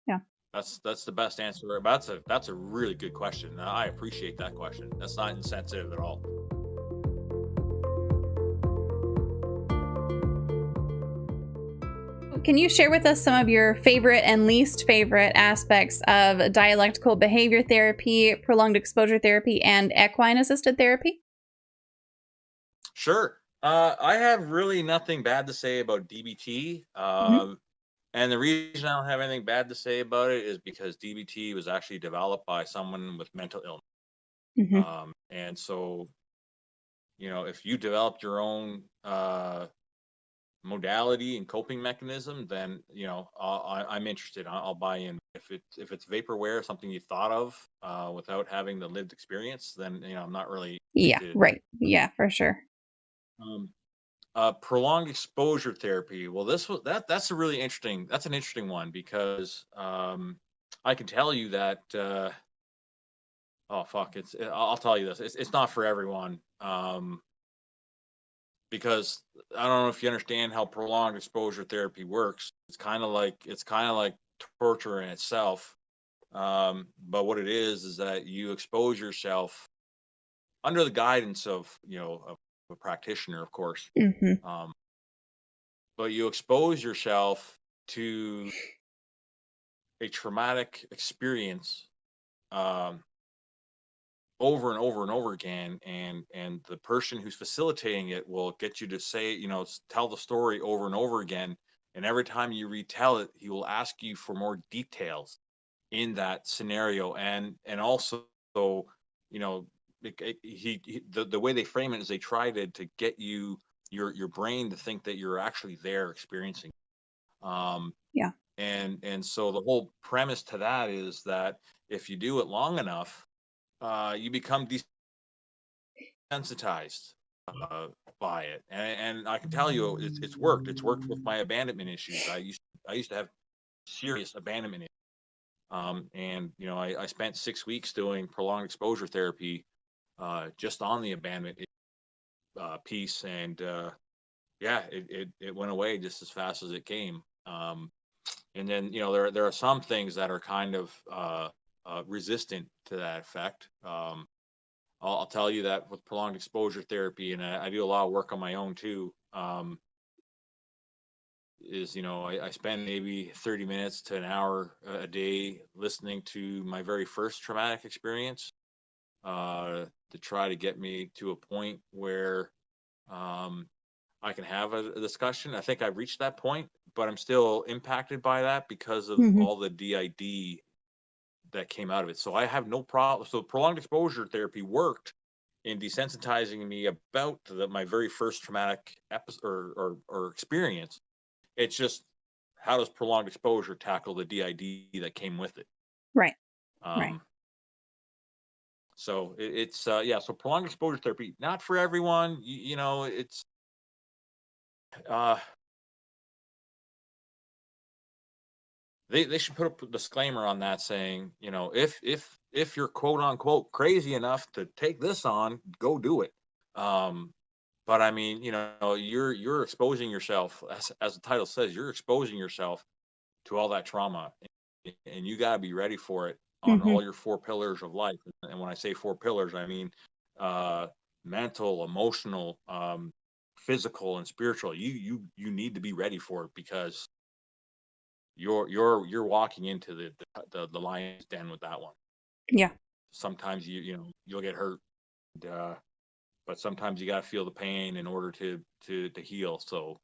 Speaker 1: Yeah.
Speaker 2: That's the best answer. But that's a really good question. I appreciate that question. That's not insensitive at all.
Speaker 1: Can you share with us some of your favorite and least favorite aspects of dialectical behavior therapy, prolonged exposure therapy, and equine assisted therapy?
Speaker 2: Sure. I have really nothing bad to say about DBT.
Speaker 1: Hmm.
Speaker 2: And the reason I don't have anything bad to say about it is because DBT was actually developed by someone with mental illness.
Speaker 1: Hmm.
Speaker 2: And so, if you developed your own modality and coping mechanism, then I'm interested. I'll buy in. If it's vaporware, something you thought of without having the lived experience, then I'm not really
Speaker 1: Yeah,
Speaker 2: interested.
Speaker 1: right. Yeah, for sure.
Speaker 2: Um, prolonged exposure therapy. Well, that's a really interesting. That's an interesting one because I can tell you that. Oh fuck! I'll tell you this. It's not for everyone. Because I don't know if you understand how prolonged exposure therapy works. It's kind of like torture in itself. But what it is that you expose yourself under the guidance of a practitioner, of course.
Speaker 1: Hmm.
Speaker 2: Um, but you expose yourself to a traumatic experience um, over and over and over again, and the person who's facilitating it will get you to say, tell the story over and over again, and every time you retell it, he will ask you for more details in that scenario, and also, you know the way they frame it is they try to get your brain to think that you're actually there experiencing. um
Speaker 1: Yeah.
Speaker 2: and so the whole premise to that is that if you do it long enough, you become desensitized by it, and I can tell you it's worked. It's worked with my abandonment issues. I used to have serious abandonment issues. And I spent 6 weeks doing prolonged exposure therapy just on the abandonment piece, and yeah, it went away just as fast as it came. And then there are some things that are kind of resistant to that effect. I'll tell you that with prolonged exposure therapy, and I do a lot of work on my own too. Is I spend maybe 30 minutes to an hour a day listening to my very first traumatic experience to try to get me to a point where um, I can have a discussion. I think I've reached that point, but I'm still impacted by that because of
Speaker 1: Hmm.
Speaker 2: all the DID that came out of it. So I have no problem. So prolonged exposure therapy worked in desensitizing me about my very first traumatic episode or experience. It's just, how does prolonged exposure tackle the DID that came with it?
Speaker 1: Right. Right.
Speaker 2: Um, so it's yeah. So prolonged exposure therapy, not for everyone. It's uh, they should put a disclaimer on that saying, you know, if you're quote unquote crazy enough to take this on, go do it. But I mean, you know, you're exposing yourself, as the title says, you're exposing yourself to all that trauma, and you got to be ready for it on
Speaker 1: Hmm.
Speaker 2: all your four pillars of life. And when I say four pillars, I mean uh, mental, emotional, physical, and spiritual. You need to be ready for it, because you're walking into the lion's den with that one.
Speaker 1: Yeah.
Speaker 2: Sometimes you know you'll get hurt, uh, but sometimes you got to feel the pain in order to heal. So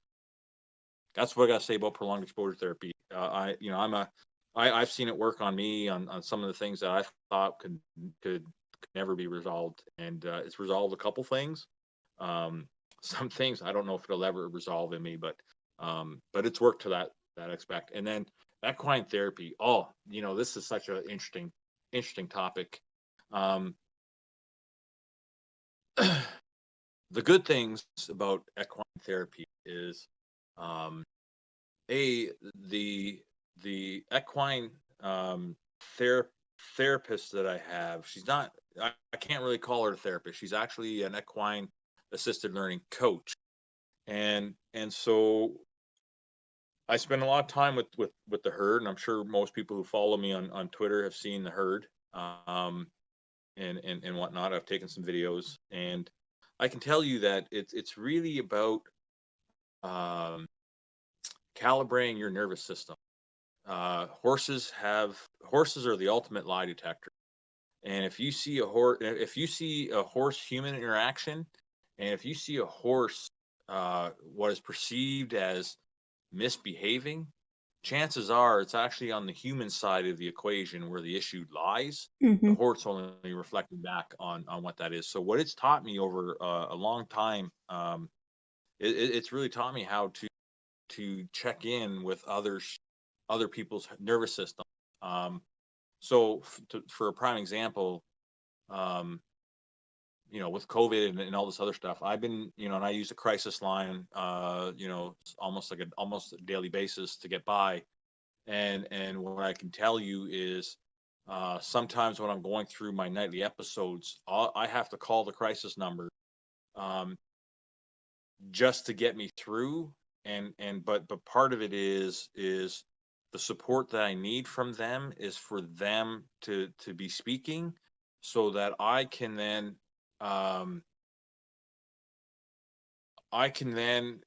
Speaker 2: that's what I got to say about prolonged exposure therapy. I you know I've seen it work on me on some of the things that I thought could never be resolved, and it's resolved a couple things. Um, some things I don't know if it'll ever resolve in me, but it's worked to that aspect. And then equine therapy. Oh, you know, this is such an interesting topic. Um, the good things about equine therapy is, um, a the equine ther- therapist that I have. She's not. I can't really call her a therapist. She's actually an equine assisted learning coach, and so I spend a lot of time with the herd, and I'm sure most people who follow me on Twitter have seen the herd, and whatnot. I've taken some videos, and I can tell you that it's really about um, calibrating your nervous system. Horses are the ultimate lie detector, and if you see a horse human interaction, and if you see a horse what is perceived as misbehaving, chances are it's actually on the human side of the equation where the issue lies. The
Speaker 1: Hmm.
Speaker 2: horse only reflecting back on what that is. So what it's taught me over a long time, it's really taught me how to check in with other people's nervous system. Um, so for a prime example, um, you know, with COVID and all this other stuff, I've been, you know, and I use a crisis line, you know, almost like almost a daily basis to get by. And what I can tell you is, sometimes when I'm going through my nightly episodes, I have to call the crisis number, um, just to get me through. But part of it is the support that I need from them is for them to be speaking, so that um, I can then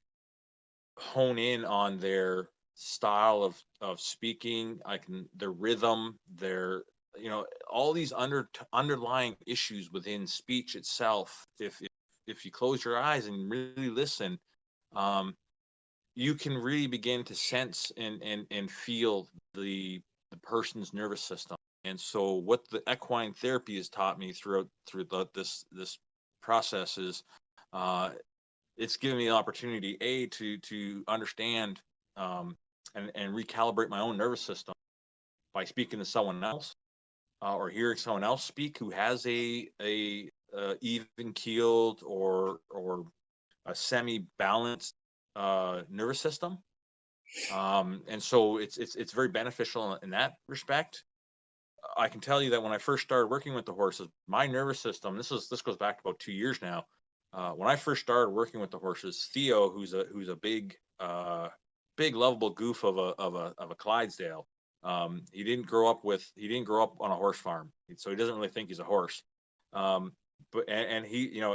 Speaker 2: hone in on their style of speaking. I can their rhythm, their, you know, all these underlying issues within speech itself. If you close your eyes and really listen, um, you can really begin to sense and feel the person's nervous system. And so what the equine therapy has taught me this process is, uh, it's given me the opportunity to understand, um, and recalibrate my own nervous system by speaking to someone else, or hearing someone else speak who has a even keeled or a semi balanced nervous system. And so it's very beneficial in that respect. I can tell you that when I first started working with the horses, my nervous system, this goes back to about 2 years now. When I first started working with the horses, Theo, who's a big lovable goof of a Clydesdale. He didn't grow up on a horse farm, so he doesn't really think he's a horse. Um, and he, you know,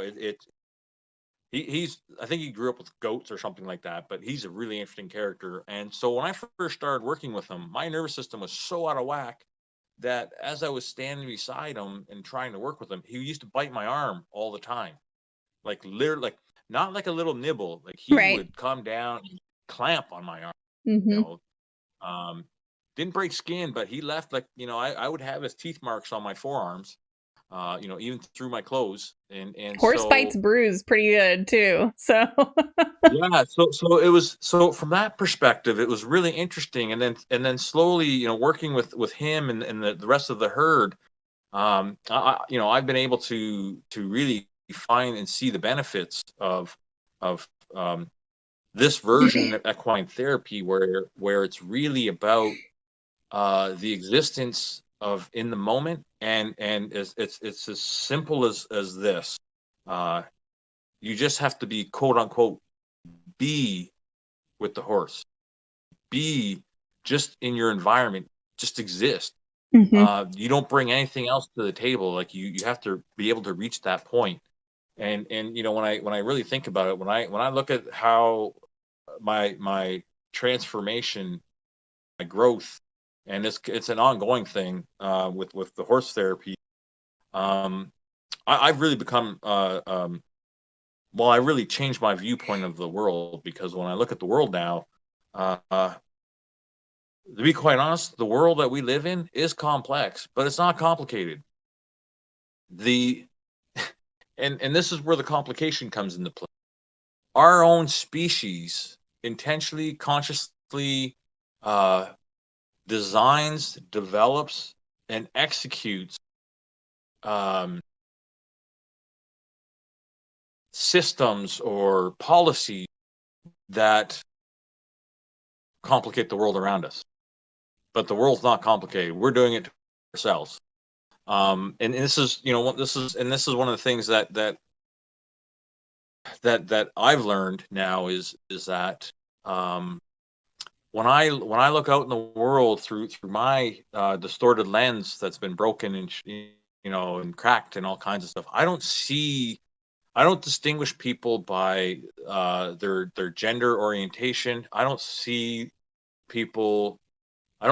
Speaker 2: he's I think he grew up with goats or something like that, but he's a really interesting character. And so when I first started working with him, my nervous system was so out of whack that as I was standing beside him and trying to work with him, he used to bite my arm all the time. Like literally, like not like a little nibble, like he
Speaker 1: Right.
Speaker 2: would come down and clamp on my arm, you
Speaker 1: Hmm.
Speaker 2: know. Um, didn't break skin, but he left, like, you know, I would have his teeth marks on my forearms, you know, even through my clothes. And
Speaker 1: Horse bites
Speaker 2: so
Speaker 1: bruise pretty good too. So.
Speaker 2: yeah, so it was, so from that perspective, it was really interesting. And then slowly, you know, working with him and the rest of the herd, you know, I've been able to really find and see the benefits of this version of equine therapy, where it's really about the existence of in the moment, and it's as simple as this. You just have to be, quote unquote, be with the horse, be just in your environment, just exist. You don't bring anything else to the table. Like you have to be able to reach that point. And when I really think about it, when I look at how my transformation, my growth, and it's an ongoing thing with the horse therapy. I've really become well, I really changed my viewpoint of the world, because when I look at the world now, to be quite honest, the world that we live in is complex, but it's not complicated. The and this is where the complication comes into play. Our own species intentionally, consciously designs, develops, and executes systems or policies that complicate the world around us. But the world's not complicated. We're doing it to ourselves. And this is, this is one of the things that I've learned now is that when I look out in the world through my distorted lens that's been broken and and cracked and all kinds of stuff, I don't distinguish people by their gender orientation. I don't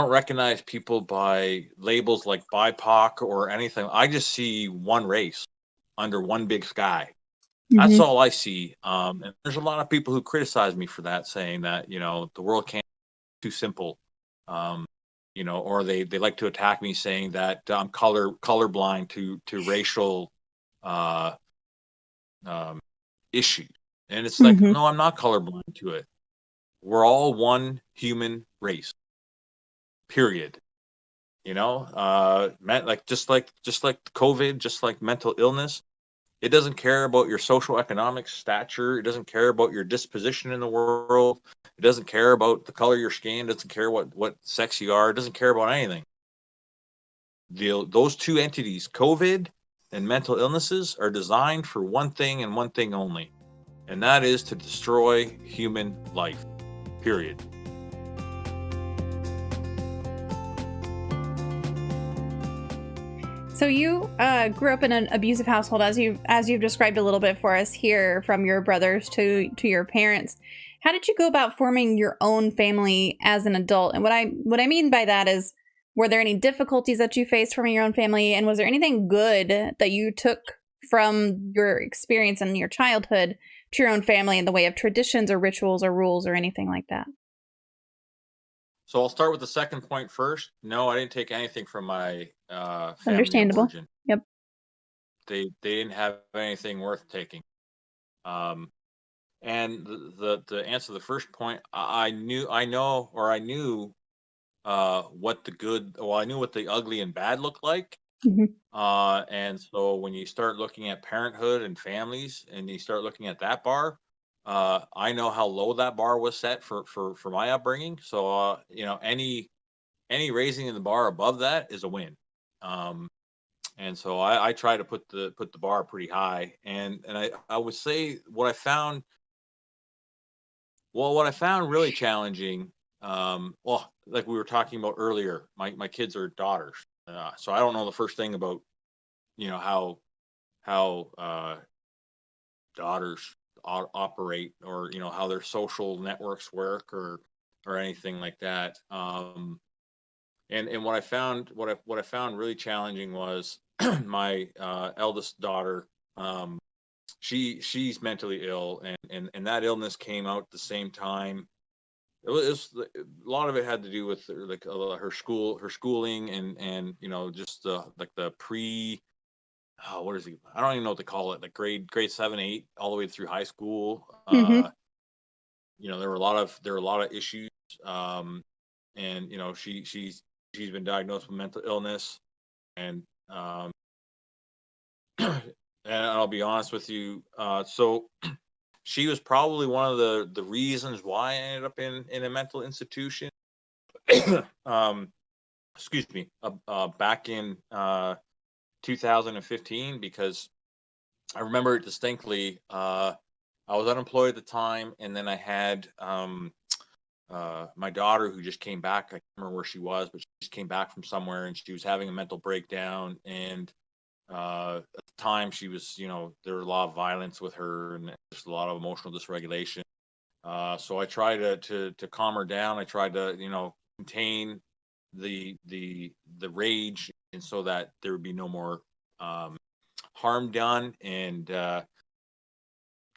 Speaker 2: recognize people by labels like BIPOC or anything. I just see one race under one big sky. That's all I see. And there's a lot of people who criticize me for that, saying that, the world can't be too simple. Or they like to attack me, saying that I'm colorblind to racial issue. And it's like, no, I'm not colorblind to it. We're all one human race. Period. Just like COVID, just like mental illness, it doesn't care about your social economic stature. It doesn't care about your disposition in the world. It doesn't care about the color of your skin. It doesn't care what sex you are. It doesn't care about anything. Those two entities, COVID and mental illnesses, are designed for one thing and one thing only, and that is to destroy human life. Period.
Speaker 1: So you grew up in an abusive household, as you've described a little bit for us here, from your brothers to your parents. How did you go about forming your own family as an adult? And what I mean by that is, were there any difficulties that you faced forming your own family, and was there anything good that you took from your experience in your childhood to your own family in the way of traditions or rituals or rules or anything like that?
Speaker 2: So I'll start with the second point first. No, I didn't take anything from my family
Speaker 1: Understandable.
Speaker 2: origin.
Speaker 1: Yep.
Speaker 2: They didn't have anything worth taking. And the answer to the first point, I knew what the good, well, I knew what the ugly and bad looked like. And so when you start looking at parenthood and families, and you start looking at that bar, I know how low that bar was set for my upbringing. So any raising in the bar above that is a win. And so I try to put the bar pretty high. And I would say what I found really challenging, like we were talking about earlier, my kids are daughters, so I don't know the first thing about how daughters operate, or how their social networks work, or anything like that. And what I found really challenging was my eldest daughter. She's mentally ill, and that illness came out at the same time. A lot of it had to do with like her schooling, and just the pre, what is it? I don't even know what to call it. Like grade 7, 8, all the way through high school. There were a lot of issues. And she's been diagnosed with mental illness, and and I'll be honest with you. So she was probably one of the reasons why I ended up in a mental institution. excuse me, back in 2015, because I remember it distinctly. I was unemployed at the time, and then I had my daughter, who just came back. I can't remember where she was, but she just came back from somewhere, and she was having a mental breakdown. And at the time, she was, there was a lot of violence with her, and there's a lot of emotional dysregulation. So I tried to calm her down. I tried to, contain the rage, and so that there would be no more harm done. And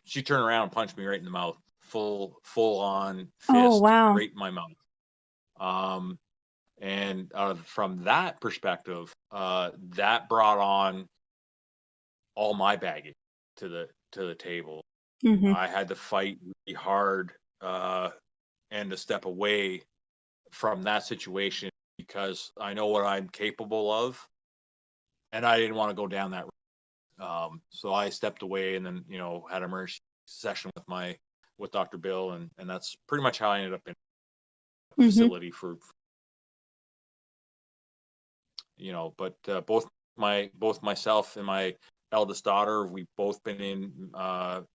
Speaker 2: she turned around and punched me right in the mouth, full on
Speaker 1: Oh,
Speaker 2: fist
Speaker 1: wow.
Speaker 2: right in my mouth. And from that perspective, that brought on all my baggage to the table.
Speaker 1: Hmm.
Speaker 2: I had to fight really hard and to step away from that situation, because I know what I'm capable of, and I didn't want to go down that road. So I stepped away, and then had an emergency session with Dr. Bill, and that's pretty much how I ended up in a
Speaker 1: Hmm.
Speaker 2: facility for but both myself and my eldest daughter, we've both been in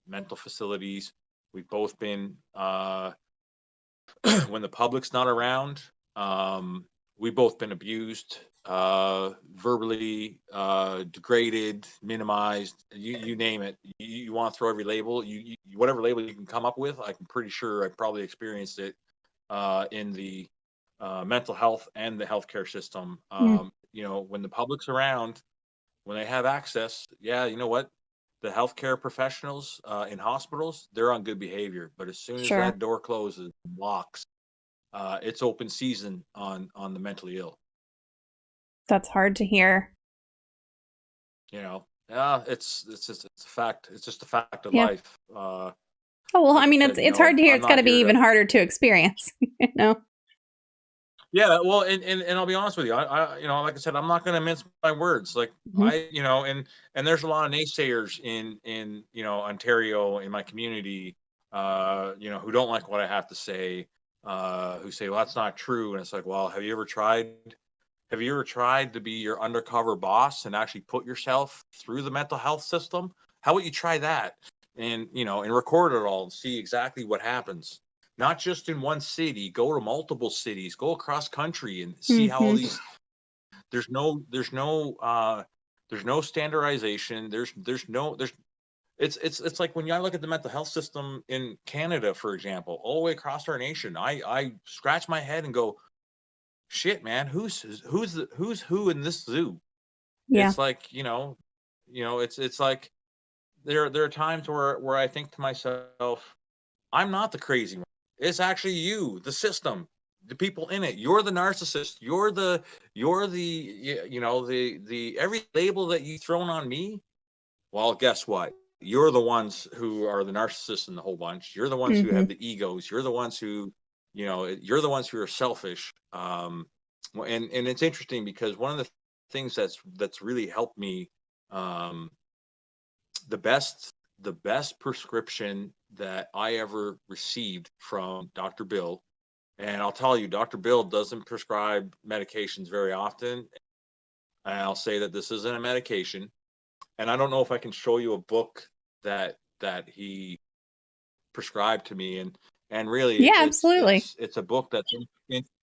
Speaker 2: mental facilities. We've both been when the public's not around. We've both been abused, verbally, degraded, minimized. You name it. You want to throw every label, whatever label you can come up with. I'm pretty sure I probably experienced it in the mental health and the healthcare system. When the public's around, when they have access, yeah, you know what? The healthcare professionals in hospitals, they're on good behavior. But as soon as
Speaker 1: Sure.
Speaker 2: that door closes, locks, it's open season on the mentally ill.
Speaker 1: That's hard to hear.
Speaker 2: Yeah, it's a fact. It's just a fact of
Speaker 1: Yeah.
Speaker 2: life.
Speaker 1: Oh, well, I
Speaker 2: Like I
Speaker 1: mean,
Speaker 2: said,
Speaker 1: it's hard to hear.
Speaker 2: I'm
Speaker 1: It's got
Speaker 2: not
Speaker 1: to be
Speaker 2: here
Speaker 1: even
Speaker 2: to.
Speaker 1: harder to experience, you know?
Speaker 2: Yeah, well, and I'll be honest with you. Like I said, I'm not going to mince my words. Like
Speaker 1: Hmm.
Speaker 2: and there's a lot of naysayers in Ontario, in my community, who don't like what I have to say, who say, well, that's not true. And it's like, well, have you ever tried? Have you ever tried to be your undercover boss and actually put yourself through the mental health system? How about you try that, and record it all and see exactly what happens? Not just in one city, go to multiple cities, go across country and see how all
Speaker 1: Hmm.
Speaker 2: these. There's no standardization. There's it's like when I look at the mental health system in Canada, for example, all the way across our nation. I scratch my head and go, shit, man, who's who in this zoo?
Speaker 1: Yeah.
Speaker 2: It's like, it's like there are times where I think to myself, I'm not the crazy one. It's actually you, the system, the people in it. You're the narcissist. You're the every label that you thrown on me. Well, guess what? You're the ones who are the narcissists in the whole bunch. You're the ones who
Speaker 1: Hmm.
Speaker 2: have the egos. You're the ones who, you're the ones who are selfish. And it's interesting, because one of the things that's really helped me, um, the best prescription that I ever received from Dr. Bill. And I'll tell you, Dr. Bill doesn't prescribe medications very often. And I'll say that this isn't a medication. And I don't know if I can show you a book that he prescribed to me. And really,
Speaker 1: Yeah,
Speaker 2: it's
Speaker 1: absolutely.
Speaker 2: it's it's a book that's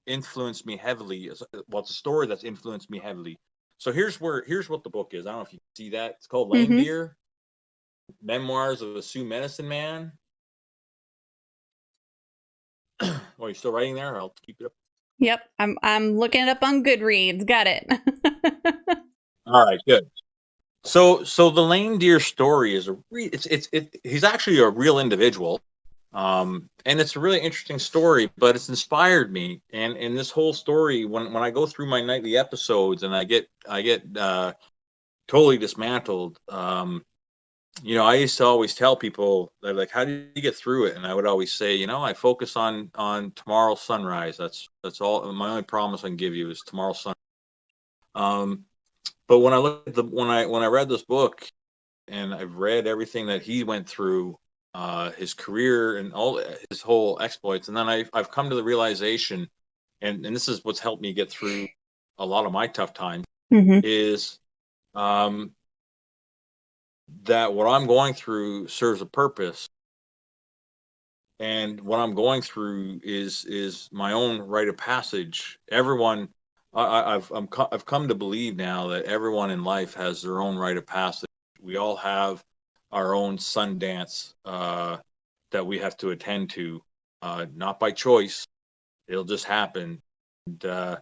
Speaker 2: influenced me heavily. It's a story that's influenced me heavily. So here's what the book is. I don't know if you can see that. It's called Lame
Speaker 1: Hmm.
Speaker 2: Deer: Memoirs of a Sioux Medicine Man. Oh, you still writing there? I'll keep it up.
Speaker 1: Yep. I'm looking it up on Goodreads. Got it.
Speaker 2: All right, good. So the Lame Deer story is he's actually a real individual. And it's a really interesting story, but it's inspired me. And this whole story, when I go through my nightly episodes and I get totally dismantled. I used to always tell people, they're like, how did you get through it? And I would always say, I focus on tomorrow's sunrise. That's all. My only promise I can give you is tomorrow's sun. Um, but when I look at when I read this book, and I've read everything that he went through, his career and all his whole exploits, and then I've come to the realization, and this is what's helped me get through a lot of my tough times
Speaker 1: Mm-hmm.
Speaker 2: is that what I'm going through serves a purpose, and what I'm going through is my own rite of passage. Everyone, I've come to believe now that everyone in life has their own rite of passage. We all have our own Sundance that we have to attend to, not by choice. It'll just happen. And,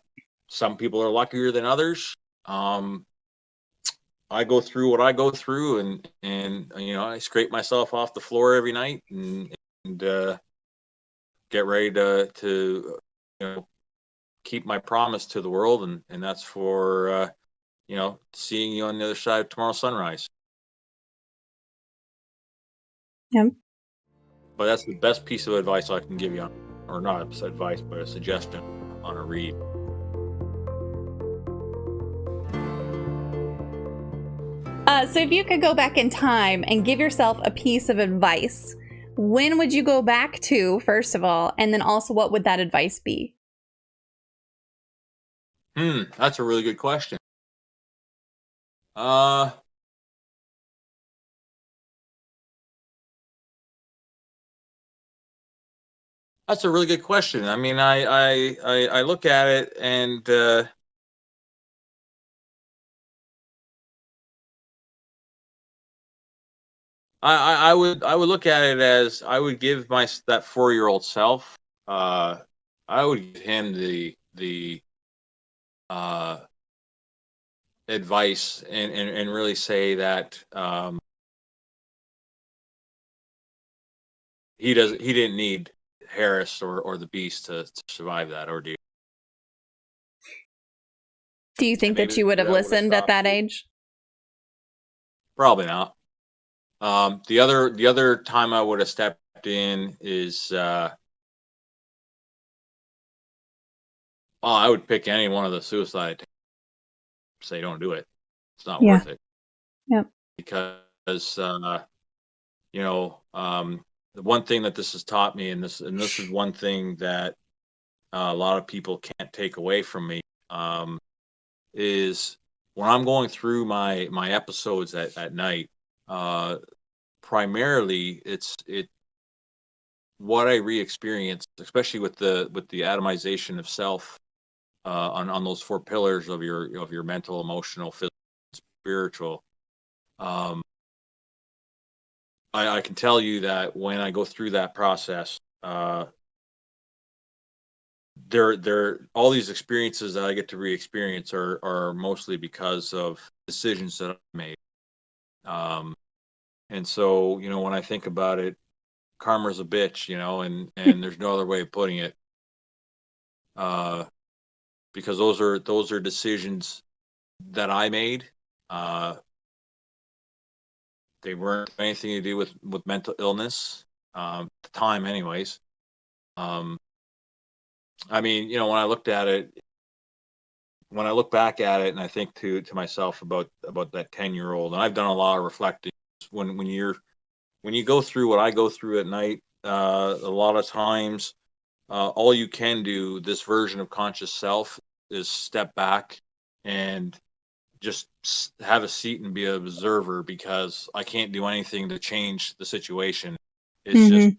Speaker 2: some people are luckier than others. I go through what I go through, and I scrape myself off the floor every night, and get ready to keep my promise to the world, and that's for seeing you on the other side of tomorrow's sunrise.
Speaker 1: Yeah.
Speaker 2: But that's the best piece of advice I can give you on, or not advice, but a suggestion on a read.
Speaker 1: So if you could go back in time and give yourself a piece of advice, when would you go back to, first of all, and then also what would that advice be?
Speaker 2: That's a really good question. Uh, that's a really good question. I mean, I look at it, and I would look at it as I would give that 4-year-old self. I would give him the uh, advice, and really say that he didn't need Harris or the Beast to survive that ordeal.
Speaker 1: Do you
Speaker 2: And
Speaker 1: think that
Speaker 2: maybe
Speaker 1: you would have
Speaker 2: that would have
Speaker 1: listened at
Speaker 2: stopped
Speaker 1: that
Speaker 2: it.
Speaker 1: age?
Speaker 2: Probably not. The other time I would have stepped in is I would pick any one of the suicide attempts. Say don't do it. It's not
Speaker 1: Yeah.
Speaker 2: worth it.
Speaker 1: Yep.
Speaker 2: Because the one thing that this has taught me, and this is one thing that a lot of people can't take away from me, is when I'm going through my episodes at night. Primarily, it's what I re-experience, especially with the atomization of self, on those 4 pillars of your mental, emotional, physical, spiritual. Um, I can tell you that when I go through that process, there all these experiences that I get to re-experience are mostly because of decisions that I made. And so, when I think about it, karma's a bitch, and there's no other way of putting it. Because those are decisions that I made. They weren't anything to do with mental illness, at the time, anyways. I mean, when I looked at it, when I look back at it, and I think to myself about that 10-year-old, and I've done a lot of reflecting. When you go through what I go through at night, a lot of times, all you can do, this version of conscious self, is step back and just have a seat and be an observer, because I can't do anything to change the situation. It's just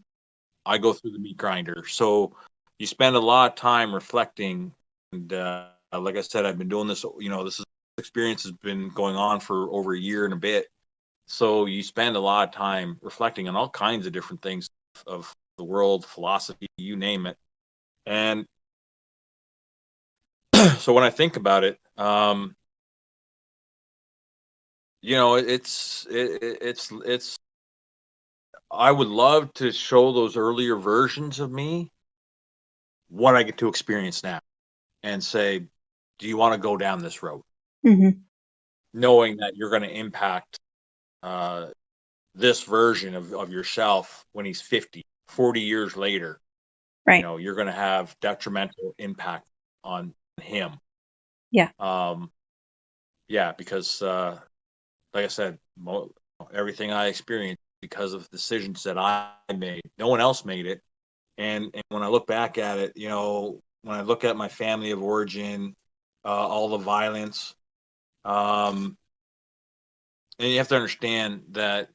Speaker 2: I go through the meat grinder. So you spend a lot of time reflecting, and like I said, I've been doing this. This experience has been going on for over a year and a bit. So you spend a lot of time reflecting on all kinds of different things of the world, philosophy, you name it. And so when I think about it, it's I would love to show those earlier versions of me what I get to experience now, and say, do you want to go down this road?
Speaker 1: Mm-hmm.
Speaker 2: Knowing that you're going to impact uh, this version of yourself when he's 50, 40 years later.
Speaker 1: Right.
Speaker 2: You're going to have detrimental impact on him.
Speaker 1: Yeah.
Speaker 2: Yeah, because like I said, everything I experienced because of decisions that I made. No one else made it. And when I look back at it, when I look at my family of origin, all the violence. And you have to understand that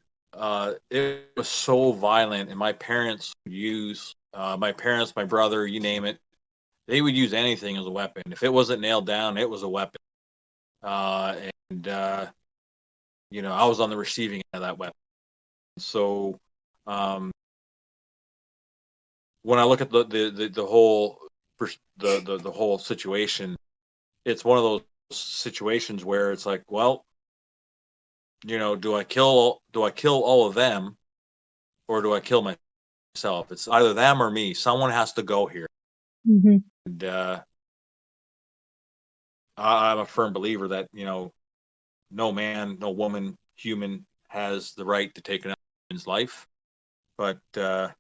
Speaker 2: it was so violent, and my parents would use my brother, you name it, they would use anything as a weapon. If it wasn't nailed down, it was a weapon. And I was on the receiving end of that weapon. So um, when I look at the whole the whole situation, it's one of those situations where it's like, well, do I kill all of them, or do I kill myself? It's either them or me. Someone has to go here.
Speaker 1: Mm-hmm.
Speaker 2: And I'm a firm believer that no man, no woman, human has the right to take another man's life. But uh,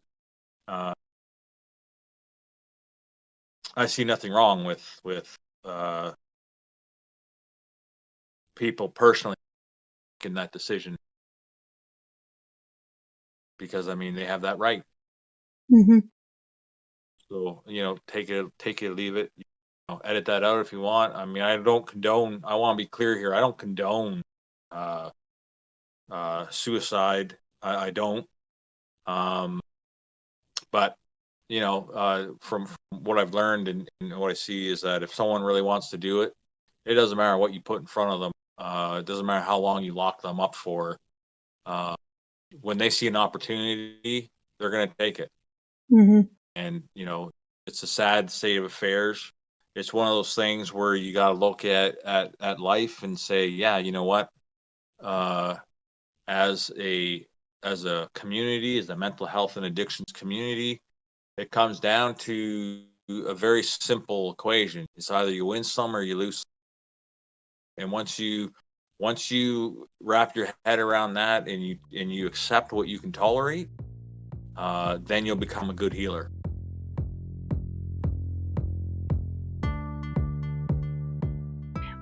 Speaker 2: I see nothing wrong with people personally making that decision, because I mean they have that right.
Speaker 1: Mm-hmm.
Speaker 2: So take it, leave it. Edit that out if you want. I mean, I don't condone. I want to be clear here. I don't condone uh, suicide. I don't. Um, but from what I've learned and what I see is that if someone really wants to do it, it doesn't matter what you put in front of them. It doesn't matter how long you lock them up for. Uh, when they see an opportunity, they're going to take it.
Speaker 1: Mm-hmm.
Speaker 2: And it's a sad state of affairs. It's one of those things where you got to look at life and say, yeah, you know what? Uh, as a community, as a mental health and addictions community, it comes down to a very simple equation. It's either you win some or you lose some. And once you wrap your head around that and you accept what you can tolerate, then you'll become a good healer.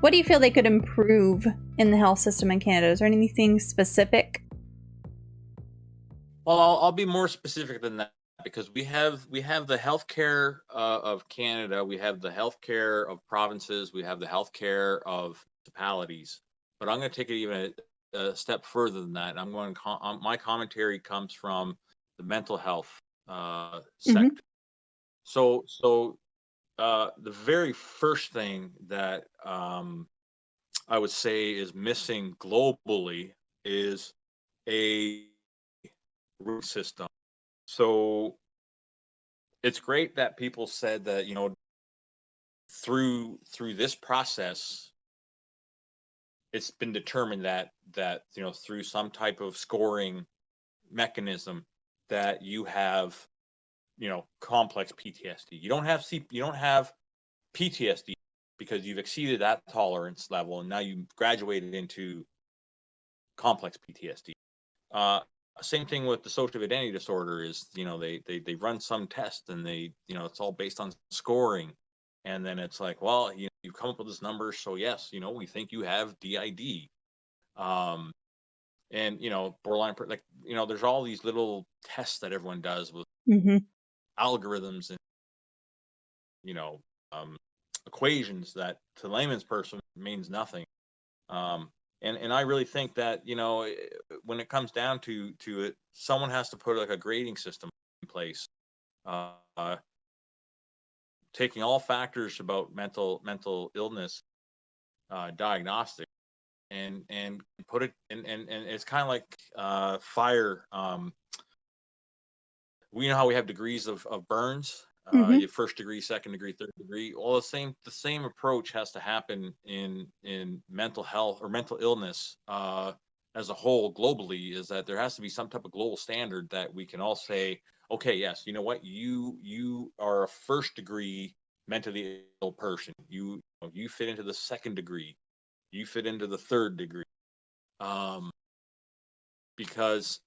Speaker 1: What do you feel they could improve in the health system in Canada? Is there anything specific?
Speaker 2: Well, I'll be more specific than that, because we have the healthcare of Canada, we have the healthcare of provinces, we have the healthcare of municipalities. But I'm going to take it even a step further than that. My commentary comes from the mental health
Speaker 1: Mm-hmm.
Speaker 2: sector. The very first thing that I would say is missing globally is a root system. So it's great that people said that through this process, it's been determined that through some type of scoring mechanism that you have complex PTSD. You don't have PTSD because you've exceeded that tolerance level and now you graduated into complex PTSD. Uh, Same thing with the social identity disorder is, they run some test and it's all based on scoring. And then it's like, well, you come up with this number. So yes, we think you have DID. Um, and, borderline, there's all these little tests that everyone does with
Speaker 1: Mm-hmm.
Speaker 2: algorithms and, you know, um, equations that to layman's person means nothing. Um, and I really think that when it comes down to it, someone has to put like a grading system in place, uh, taking all factors about mental illness diagnostic and put it and it's kind of like fire. We know how we have degrees of burns.
Speaker 1: Mm-hmm.
Speaker 2: You first degree, second degree, third degree. Well, the same approach has to happen in mental health or mental illness as a whole globally. Is that there has to be some type of global standard that we can all say, okay, yes, you know what, you are a first degree mentally ill person. You fit into the second degree. You fit into the third degree. Um, because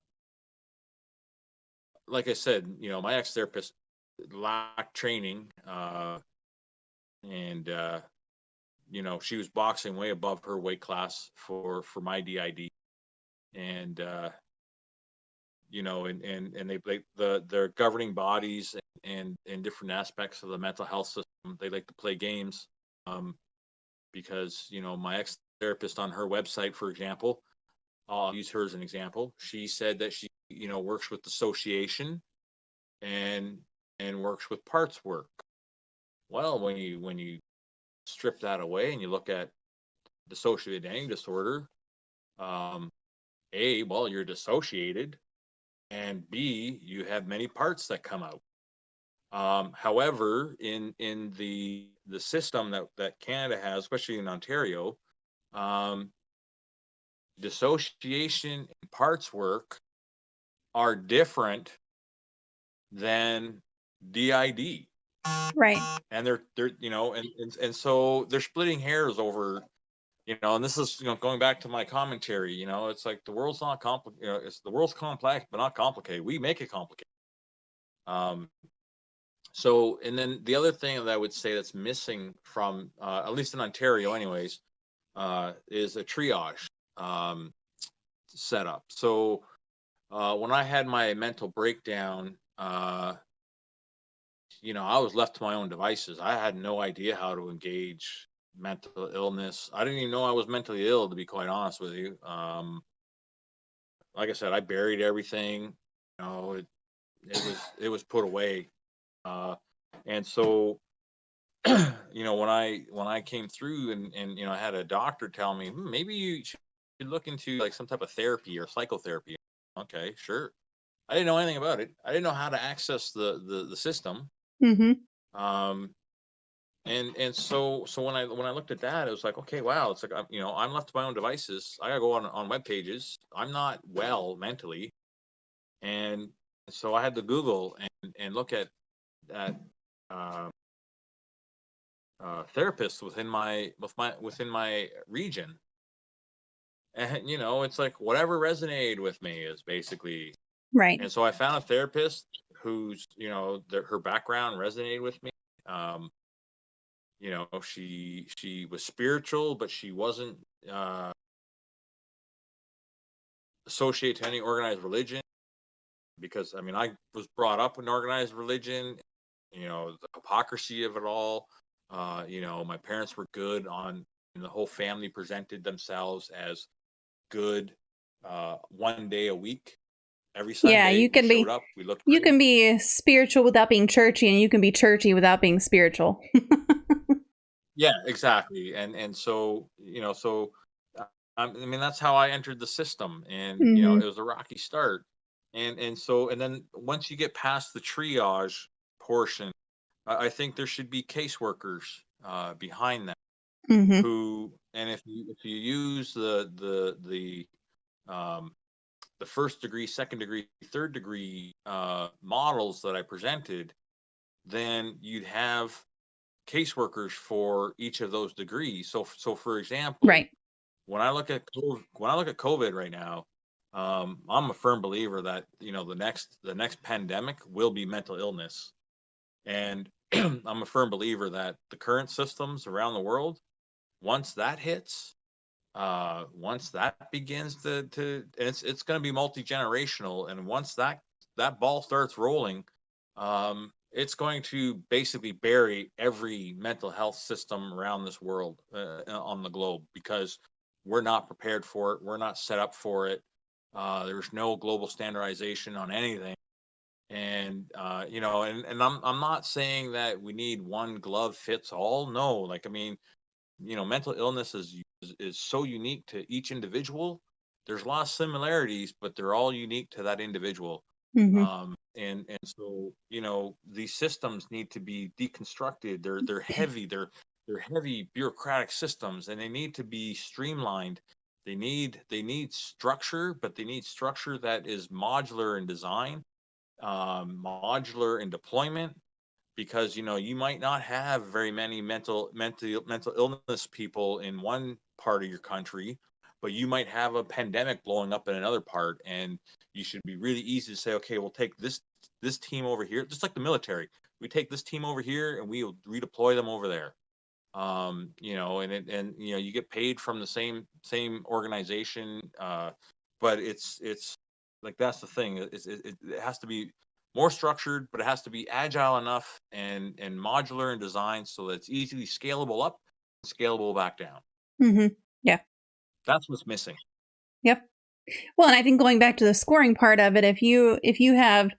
Speaker 2: like I said, my ex therapist lacked training, and she was boxing way above her weight class for my DID, and and their governing bodies and different aspects of the mental health system, they like to play games. Um, because, you know, my ex-therapist on her website, for example, I'll use her as an example. She said that she, you know, works with dissociation and works with parts work. Well, when you strip that away and you look at dissociative identity disorder, um, A, well, you're dissociated, and B, you have many parts that come out. However, in the system that Canada has, especially in Ontario, um, dissociation and parts work are different than DID.
Speaker 1: Right.
Speaker 2: And they're you know, and so they're splitting hairs over, you know, and this is, you know, going back to my commentary, you know, it's like the world's not complicated, you know, it's the world's complex but not complicated. We make it complicated. Um, so, and then the other thing that I would say that's missing from, at least in Ontario, anyways, is a triage setup. So, when I had my mental breakdown, you know, I was left to my own devices. I had no idea how to engage mental illness. I didn't even know I was mentally ill, to be quite honest with you. Like I said, I buried everything. You know, it was put away. Uh, and so, you know, when I came through and you know, I had a doctor tell me, maybe you should look into like some type of therapy or psychotherapy. Okay, sure. I didn't know anything about it. I didn't know how to access the system.
Speaker 1: Mm-hmm.
Speaker 2: Um, so when I looked at that, it was like, okay, wow, it's like, you know, I'm left to my own devices. I gotta go on web pages. I'm not well mentally, and so I had to Google and look at uh, therapists within my region. And you know, it's like whatever resonated with me is basically.
Speaker 1: Right.
Speaker 2: And so I found a therapist who's, you know, her background resonated with me. You know, she was spiritual, but she wasn't uh, associated to any organized religion, because I mean, I was brought up in organized religion. You know, the hypocrisy of it all. You know, my parents were good on, and the whole family presented themselves as good. 1 day a week, every
Speaker 1: Yeah,
Speaker 2: Sunday we showed up. We looked
Speaker 1: you
Speaker 2: great.
Speaker 1: can be spiritual without being churchy, and you can be churchy without being spiritual.
Speaker 2: Yeah, exactly. And so, you know, so I mean, that's how I entered the system, and you know,
Speaker 1: Mm-hmm.
Speaker 2: it was a rocky start. And so, and then once you get past the triage portion, I think there should be caseworkers behind that,
Speaker 1: Mm-hmm.
Speaker 2: who, and if you use um, the first degree, second degree, third degree models that I presented, then you'd have caseworkers for each of those degrees. So for example,
Speaker 1: Right.
Speaker 2: when I look at COVID right now, I'm a firm believer that, you know, the next pandemic will be mental illness, and I'm a firm believer that the current systems around the world, once that hits, once that begins and it's going to be multi-generational, and once that ball starts rolling, it's going to basically bury every mental health system around this world, on the globe, because we're not prepared for it. We're not set up for it. There's no global standardization on anything. And you know, and I'm not saying that we need one glove fits all. No, like, I mean, you know, mental illness is so unique to each individual. There's a lot of similarities, but they're all unique to that individual.
Speaker 1: Mm-hmm.
Speaker 2: And so, you know, these systems need to be deconstructed. They're heavy. They're heavy bureaucratic systems, and they need to be streamlined. They need structure, but they need structure that is modular in design, modular in deployment, because, you know, you might not have very many mental illness people in one part of your country, but you might have a pandemic blowing up in another part, and you should be really easy to say, okay, we'll take this team over here, just like the military. We take this team over here and we'll redeploy them over there. You know, and you know, you get paid from the same organization, but it's like, that's the thing. It has to be more structured, but it has to be agile enough and modular in design so that it's easily scalable up, scalable back down.
Speaker 1: Yeah.
Speaker 2: That's what's missing.
Speaker 1: Yep. Well, and I think going back to the scoring part of it, if you have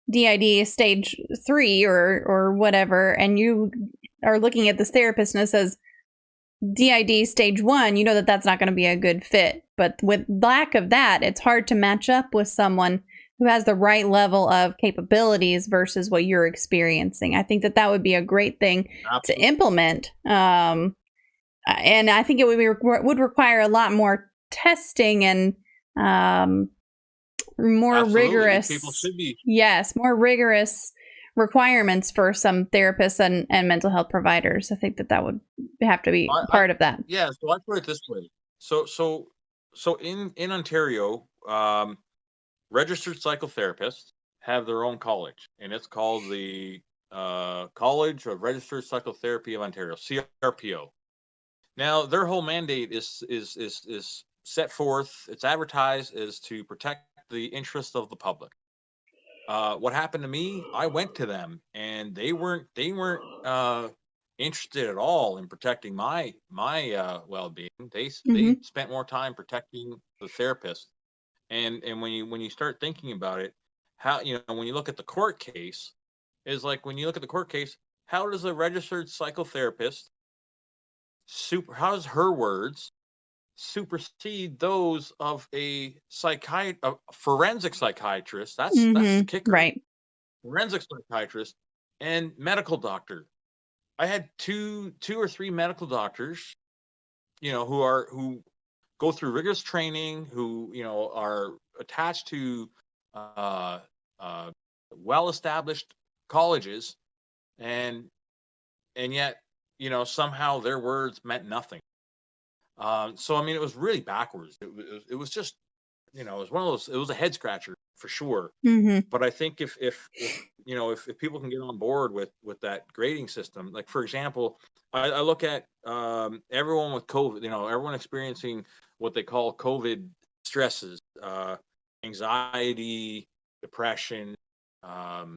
Speaker 1: DID stage 3 or whatever, and you are looking at this therapist and it says DID stage 1, you know that that's not going to be a good fit. But with lack of that, it's hard to match up with someone who has the right level of capabilities versus what you're experiencing. I think that that would be a great thing to
Speaker 2: Absolutely.
Speaker 1: implement. And I think it would require a lot more testing and more
Speaker 2: Absolutely. People
Speaker 1: rigorous,
Speaker 2: should be.
Speaker 1: yes, more rigorous requirements for some therapists and mental health providers. I think that that would have to be
Speaker 2: I
Speaker 1: part of that.
Speaker 2: Yeah. So I put it this way. So in Ontario, registered psychotherapists have their own college, and it's called the College of Registered Psychotherapy of Ontario, CRPO. Now, their whole mandate is set forth. It's advertised as to protect the interest of the public. What happened to me? I went to them, and they weren't interested at all in protecting my well-being. They
Speaker 1: Hmm.
Speaker 2: spent more time protecting the therapist. And when you start thinking about it, how when you look at the court case, is like when you look at the court case, how does a registered psychotherapist how does her words supersede those of a forensic psychiatrist? That's the kicker.
Speaker 1: Right.
Speaker 2: Forensic psychiatrist and medical doctor. I had two or three medical doctors, who go through rigorous training, who are attached to uh, uh, well-established colleges, and yet somehow their words meant nothing. So I mean, it was really backwards. It was just it was one of those. It was a head scratcher for sure.
Speaker 1: Hmm.
Speaker 2: But I think if people can get on board with that grading system, like for example, I look at everyone with COVID, everyone experiencing what they call COVID stresses, anxiety, depression, um,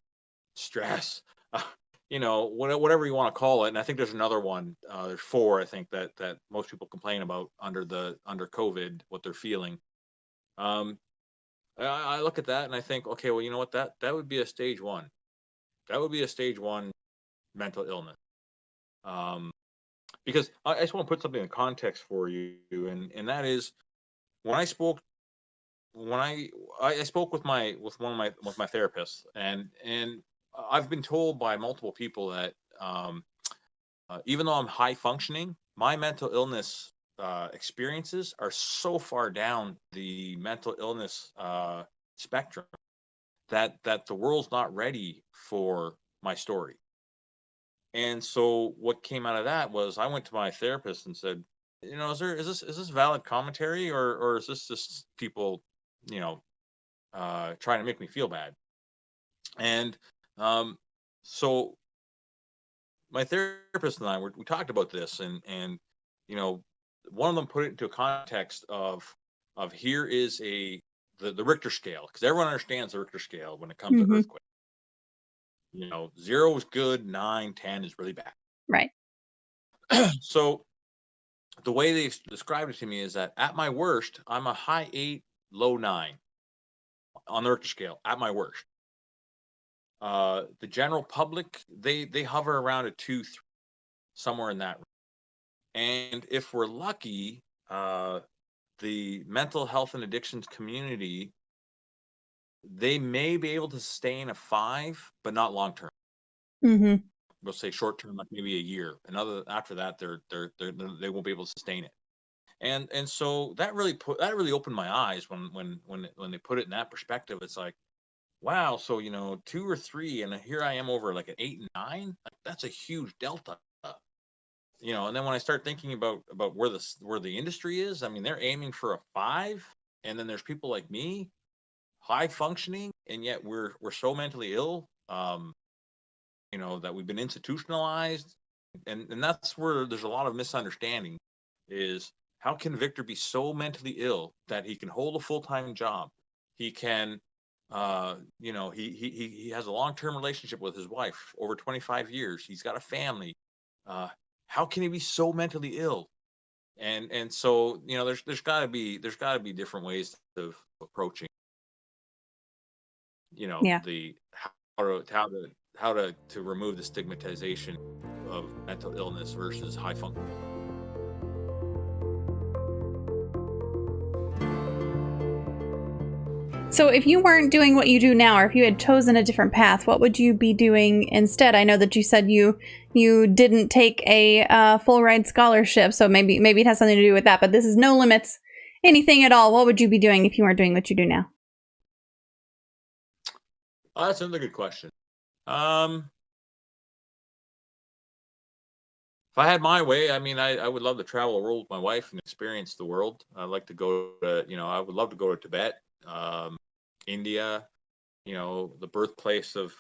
Speaker 2: stress, whatever you want to call it. And I think there's another one. There's four, I think, that most people complain about under COVID, what they're feeling. Um, I look at that and I think, okay, well, you know what? That would be a stage one. That would be a stage one mental illness. Um, because I just want to put something in context for you, and that is when I spoke when I spoke with my therapists, and I've been told by multiple people that even though I'm high functioning, my mental illness experiences are so far down the mental illness spectrum that the world's not ready for my story. And so what came out of that was I went to my therapist and said, is this valid commentary, or is this just people, you know, trying to make me feel bad? And so my therapist and we talked about this, and you know, one of them put it into a context of here is the Richter scale, because everyone understands the Richter scale when it comes to
Speaker 1: Hmm.
Speaker 2: earthquake. 0 is good, 9, 10 is really bad.
Speaker 1: Right.
Speaker 2: So the way they described it to me is that at my worst, I'm a high 8, low 9 on the Richter scale at my worst. The general public, they hover around a 2, 3, somewhere in that. And if we're lucky, the mental health and addictions community, they may be able to sustain a 5, but not long term.
Speaker 1: Hmm.
Speaker 2: We'll say short term, like maybe a year. Another after that, they won't be able to sustain it. And so that really opened my eyes when they put it in that perspective. It's like, wow, so 2 or 3, and here I am over like an 8 and 9. Like, that's a huge delta. And then when I start thinking about where the industry is, I mean, they're aiming for a 5, and then there's people like me, high functioning, and yet we're so mentally ill, that we've been institutionalized, and that's where there's a lot of misunderstanding. Is how can Victor be so mentally ill that he can hold a full-time job? He can, he has a long-term relationship with his wife over 25 years. He's got a family. how can he be so mentally ill? And so, you know, there's got to be different ways of approaching, you know,
Speaker 1: Yeah.
Speaker 2: the how to remove the stigmatization of mental illness versus high function.
Speaker 1: So if you weren't doing what you do now, or if you had chosen a different path, what would you be doing instead? I know that you said you didn't take a full ride scholarship, so maybe it has something to do with that. But this is no limits, anything at all. What would you be doing if you weren't doing what you do now?
Speaker 2: Oh, that's another good question. Um, if I had my way, I mean, I would love to travel the world with my wife and experience the world. I'd like to go to, you know, I would love to go to Tibet, India, you know, the birthplace of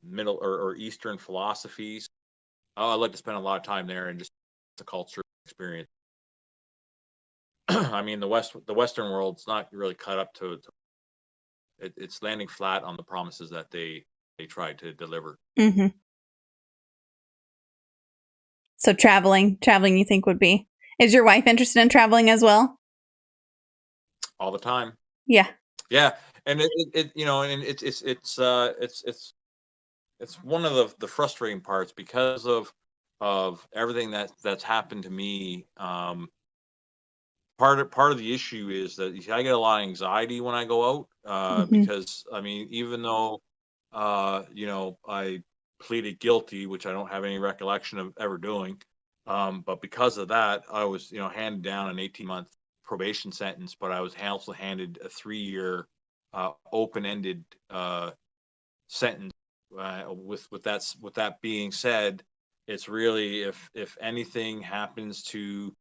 Speaker 2: middle or Eastern philosophies. Oh, I'd like to spend a lot of time there and just the culture experience. I mean, the Western world's not really cut up to it's landing flat on the promises that they tried to deliver
Speaker 1: Mm-hmm. So traveling, you think would be? Is your wife interested in traveling as well?
Speaker 2: all the time.
Speaker 1: Yeah.
Speaker 2: Yeah, and it you know, and it's one of the frustrating parts because of everything that's happened to me. Part of the issue is that I get a lot of anxiety when I go out,
Speaker 1: Mm-hmm.
Speaker 2: because I mean, even though you know, I pleaded guilty, which I don't have any recollection of ever doing, but because of that, I was, you know, handed down an 18-month probation sentence, but I was also handed a 3-year open-ended sentence. With that being said, it's really, if anything happens to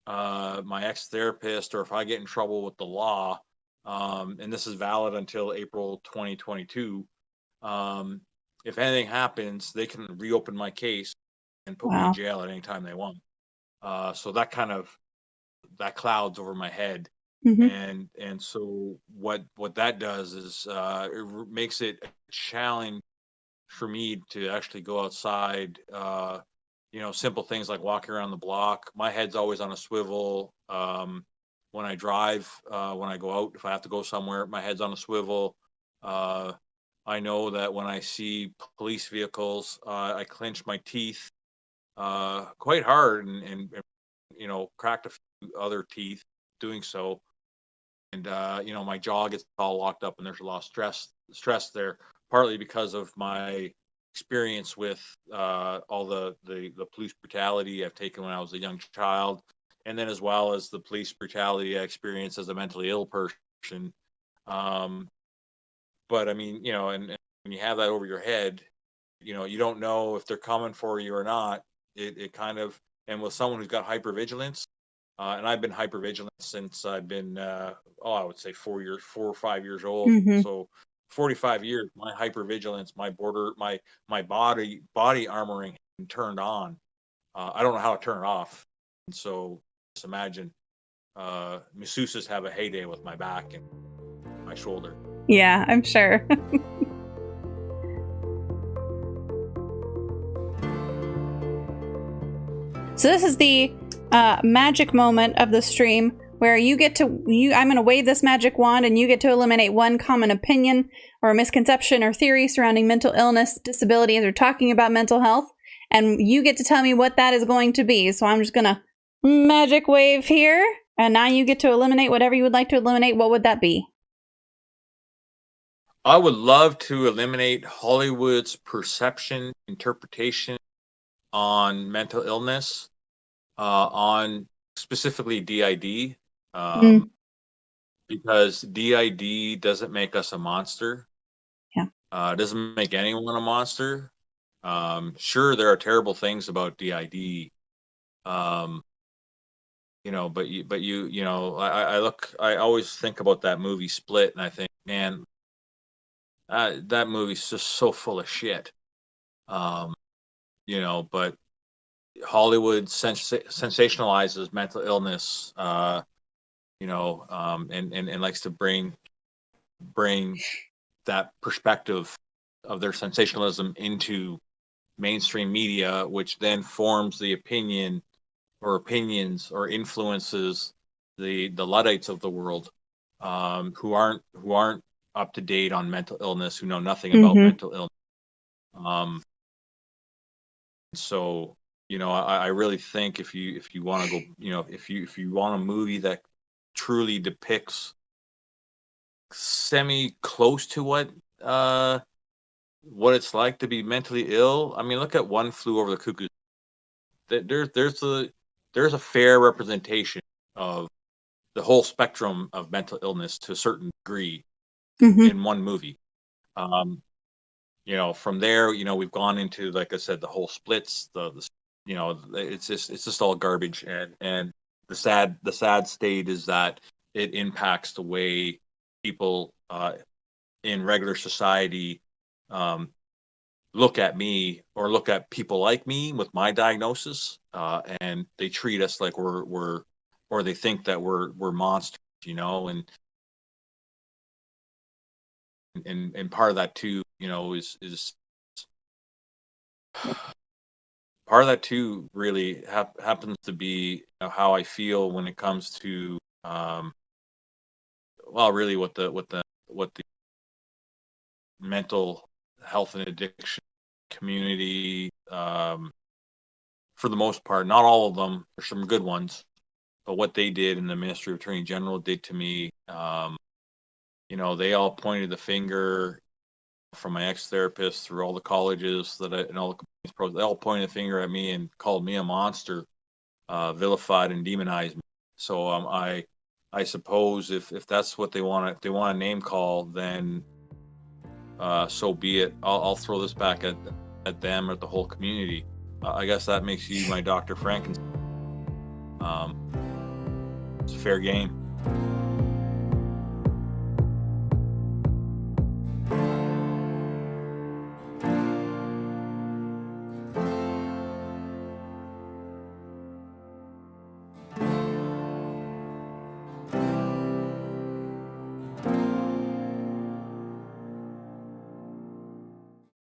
Speaker 2: my ex therapist, or if I get in trouble with the law, and this is valid until April 2022. If anything happens, they can reopen my case and put me in
Speaker 1: Wow.
Speaker 2: jail at any time they want. So that clouds over my head,
Speaker 1: Mm-hmm.
Speaker 2: and so what that does is makes it a challenge for me to actually go outside. You know, simple things like walking around the block. My head's always on a swivel. When I drive, when I go out, if I have to go somewhere, my head's on a swivel. Uh, I know that when I see police vehicles, I clench my teeth quite hard, and you know, cracked a few other teeth doing so. And you know, my jaw gets all locked up, and there's a lot of stress there, partly because of my experience with all the police brutality I've taken when I was a young child, and then as well as the police brutality I experienced as a mentally ill person. Um, but I mean, you know, and when you have that over your head, you know, you don't know if they're coming for you or not. It kind of, and with someone who's got hypervigilance, and I've been hypervigilant since I've been, I would say 4 or 5 years old.
Speaker 1: Mm-hmm.
Speaker 2: So 45 years, my hypervigilance, my body armoring turned on. I don't know how to turn it off. And so just imagine, masseuses have a heyday with my back and my shoulder.
Speaker 1: Yeah, I'm sure. So this is the magic moment of the stream where I'm going to wave this magic wand and you get to eliminate one common opinion or misconception or theory surrounding mental illness, disabilities, or talking about mental health. And you get to tell me what that is going to be. So I'm just going to magic wave here. And now you get to eliminate whatever you would like to eliminate. What would that be?
Speaker 2: I would love to eliminate Hollywood's perception, interpretation on mental illness, on specifically DID,
Speaker 1: Mm,
Speaker 2: because DID doesn't make us a monster.
Speaker 1: yeah.
Speaker 2: It doesn't make anyone a monster. Sure, there are terrible things about DID, um, you know, you know, I always think about that movie Split, and I think, man, that movie's just so full of shit. Um, you know, but Hollywood sensationalizes mental illness, you know, and likes to bring that perspective of their sensationalism into mainstream media, which then forms the opinion or opinions or influences the Luddites of the world, who aren't up to date on mental illness, who know nothing about mental illness. So, I really think if you want to go, if you want a movie that truly depicts semi close to what it's like to be mentally ill. I mean, look at One Flew Over the Cuckoo's. There's a fair representation of the whole spectrum of mental illness to a certain degree in one movie. From there, we've gone into, like I said, the whole splits, it's just all garbage. And the sad state is that it impacts the way people in regular society look at me or look at people like me with my diagnosis, and they treat us like we're or they think that we're monsters, and part of that too, is part of that too really happens to be how I feel when it comes to really what the mental health and addiction community, for the most part, not all of them, there's some good ones, but what they did in the Ministry of Attorney General did to me, they all pointed the finger from my ex-therapist through all the colleges and all the complaints pros, they all pointed the finger at me and called me a monster, vilified and demonized me. So I suppose if that's what they want, if they want a name call, then so be it. I'll throw this back at them or at the whole community. I guess that makes you my Dr. Frankenstein. It's a fair game.